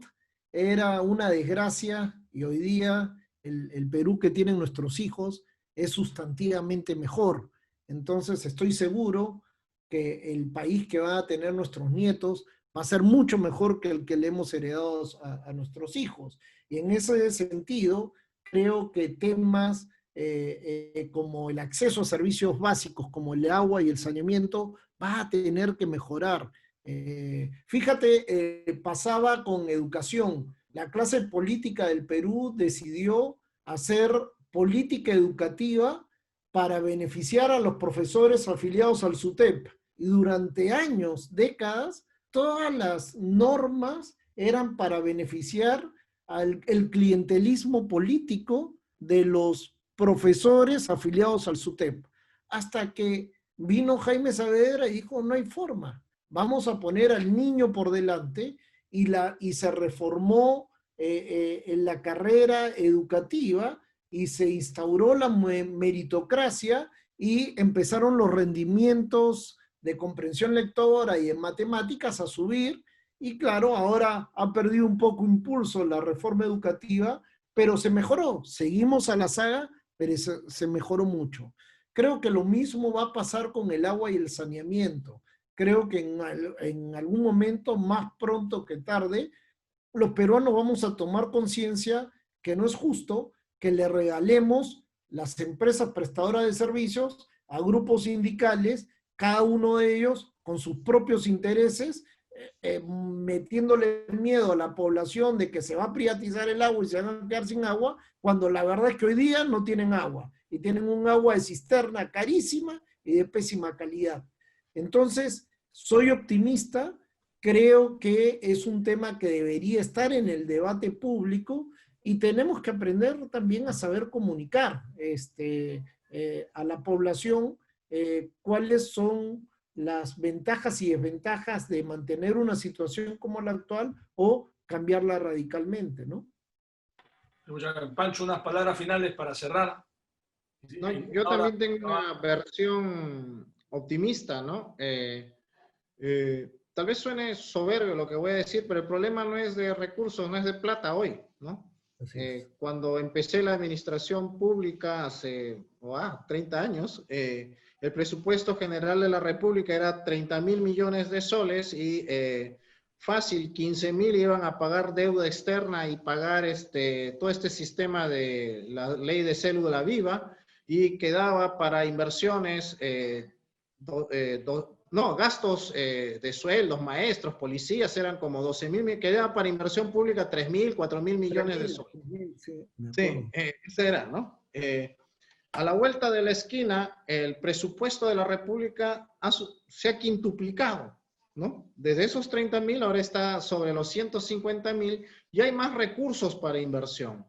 era una desgracia y hoy día el Perú que tienen nuestros hijos es sustantivamente mejor. Entonces estoy seguro que el país que van a tener nuestros nietos va a ser mucho mejor que el que le hemos heredado a nuestros hijos. Y en ese sentido, creo que temas como el acceso a servicios básicos como el agua y el saneamiento va a tener que mejorar. Fíjate, pasaba con educación. La clase política del Perú decidió hacer política educativa para beneficiar a los profesores afiliados al SUTEP. Y durante años, décadas, todas las normas eran para beneficiar al clientelismo político de los profesores afiliados al SUTEP. Hasta que vino Jaime Saavedra y dijo, no hay forma, vamos a poner al niño por delante y se reformó en la carrera educativa y se instauró la meritocracia y empezaron los rendimientos de comprensión lectora y en matemáticas a subir y claro, ahora ha perdido un poco impulso la reforma educativa, pero se mejoró. Seguimos a la saga, pero se mejoró mucho. Creo que lo mismo va a pasar con el agua y el saneamiento. Creo que en algún momento, más pronto que tarde, los peruanos vamos a tomar conciencia que no es justo que le regalemos las empresas prestadoras de servicios a grupos sindicales, cada uno de ellos con sus propios intereses, metiéndole miedo a la población de que se va a privatizar el agua y se van a quedar sin agua, cuando la verdad es que hoy día no tienen agua y tienen un agua de cisterna carísima y de pésima calidad. Entonces, soy optimista, creo que es un tema que debería estar en el debate público y tenemos que aprender también a saber comunicar a la población cuáles son las ventajas y desventajas de mantener una situación como la actual o cambiarla radicalmente, ¿no? Pancho, unas palabras finales para cerrar. No, yo también tengo una versión optimista, ¿no? Tal vez suene soberbio lo que voy a decir, pero el problema no es de recursos, no es de plata hoy, ¿no? Cuando empecé la administración pública hace 30 años, el presupuesto general de la República era 30.000 millones de soles y fácil 15.000 iban a pagar deuda externa y pagar todo este sistema de la ley de cédula viva, y quedaba para inversiones, gastos de sueldos, maestros, policías, eran como 12.000, quedaba para inversión pública 3.000, 4.000 millones de soles. Sí, ese era, ¿no? A la vuelta de la esquina, el presupuesto de la República se ha quintuplicado, ¿no? Desde esos 30.000 ahora está sobre los 150.000 y hay más recursos para inversión.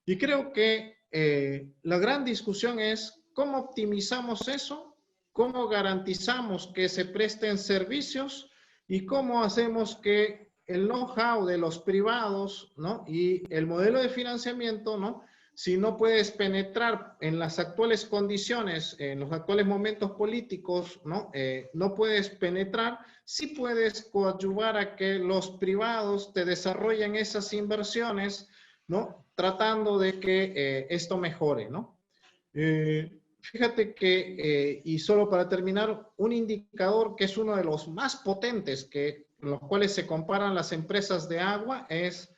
Y creo que la gran discusión es cómo optimizamos eso, cómo garantizamos que se presten servicios y cómo hacemos que el know-how de los privados, ¿no? Y el modelo de financiamiento, ¿no? Si no puedes penetrar en las actuales condiciones, en los actuales momentos políticos, ¿no? No puedes penetrar, sí puedes coadyuvar a que los privados te desarrollen esas inversiones, ¿no? Tratando de que esto mejore, ¿no? Fíjate que, y solo para terminar, un indicador que es uno de los más potentes en los cuales se comparan las empresas de agua es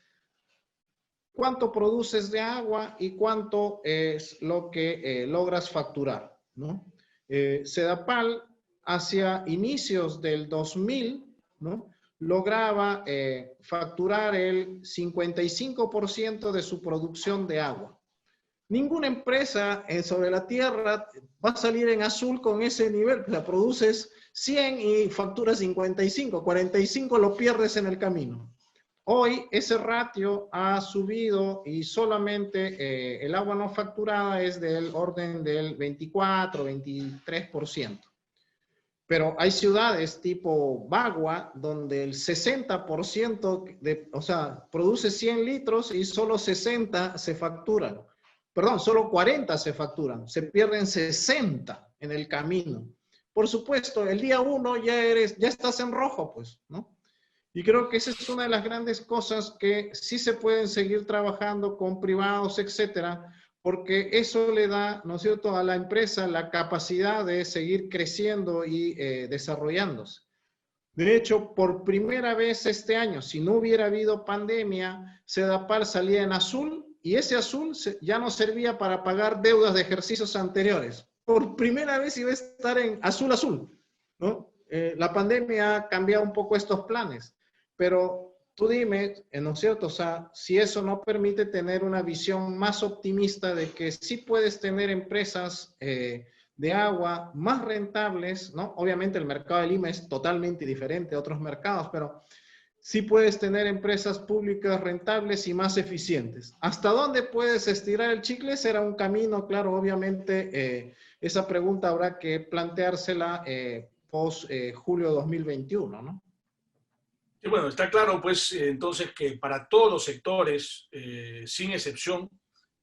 cuánto produces de agua y cuánto es lo que logras facturar, ¿no? Sedapal, hacia inicios del 2000, ¿no? Lograba facturar el 55% de su producción de agua. Ninguna empresa sobre la tierra va a salir en azul con ese nivel. La produces 100 y facturas 55, 45 lo pierdes en el camino. Hoy ese ratio ha subido y solamente el agua no facturada es del orden del 24, 23%. Pero hay ciudades tipo Bagua donde el 60% o sea, produce 100 litros y solo 60 se facturan. Perdón, solo 40 se facturan. Se pierden 60 en el camino. Por supuesto, el día 1 ya estás en rojo, pues, ¿no? Y creo que esa es una de las grandes cosas que sí se pueden seguir trabajando con privados, etcétera, porque eso le da, ¿no es cierto?, a la empresa la capacidad de seguir creciendo y desarrollándose. De hecho, por primera vez este año, si no hubiera habido pandemia, Sedapal salía en azul y ese azul ya no servía para pagar deudas de ejercicios anteriores. Por primera vez iba a estar en azul, ¿no? La pandemia ha cambiado un poco estos planes, pero tú dime, ¿no es cierto? O sea, si eso no permite tener una visión más optimista de que sí puedes tener empresas de agua más rentables, ¿no? Obviamente el mercado de Lima es totalmente diferente a otros mercados, pero sí puedes tener empresas públicas rentables y más eficientes. ¿Hasta dónde puedes estirar el chicle? Será un camino, claro, obviamente esa pregunta habrá que planteársela post julio 2021, ¿no? Y bueno, está claro pues entonces que para todos los sectores, sin excepción,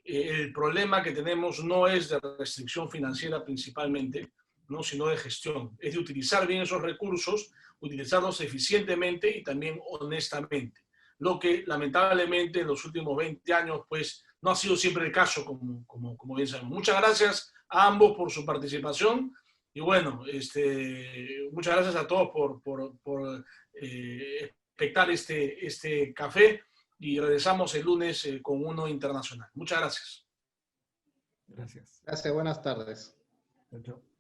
el problema que tenemos no es de restricción financiera principalmente, ¿no? Sino de gestión. Es de utilizar bien esos recursos, utilizarlos eficientemente y también honestamente. Lo que lamentablemente en los últimos 20 años pues no ha sido siempre el caso, como bien sabemos. Muchas gracias a ambos por su participación y bueno, muchas gracias a todos por espectar este café y regresamos el lunes con uno internacional. Muchas gracias. Gracias. Gracias, buenas tardes. Chao, chao.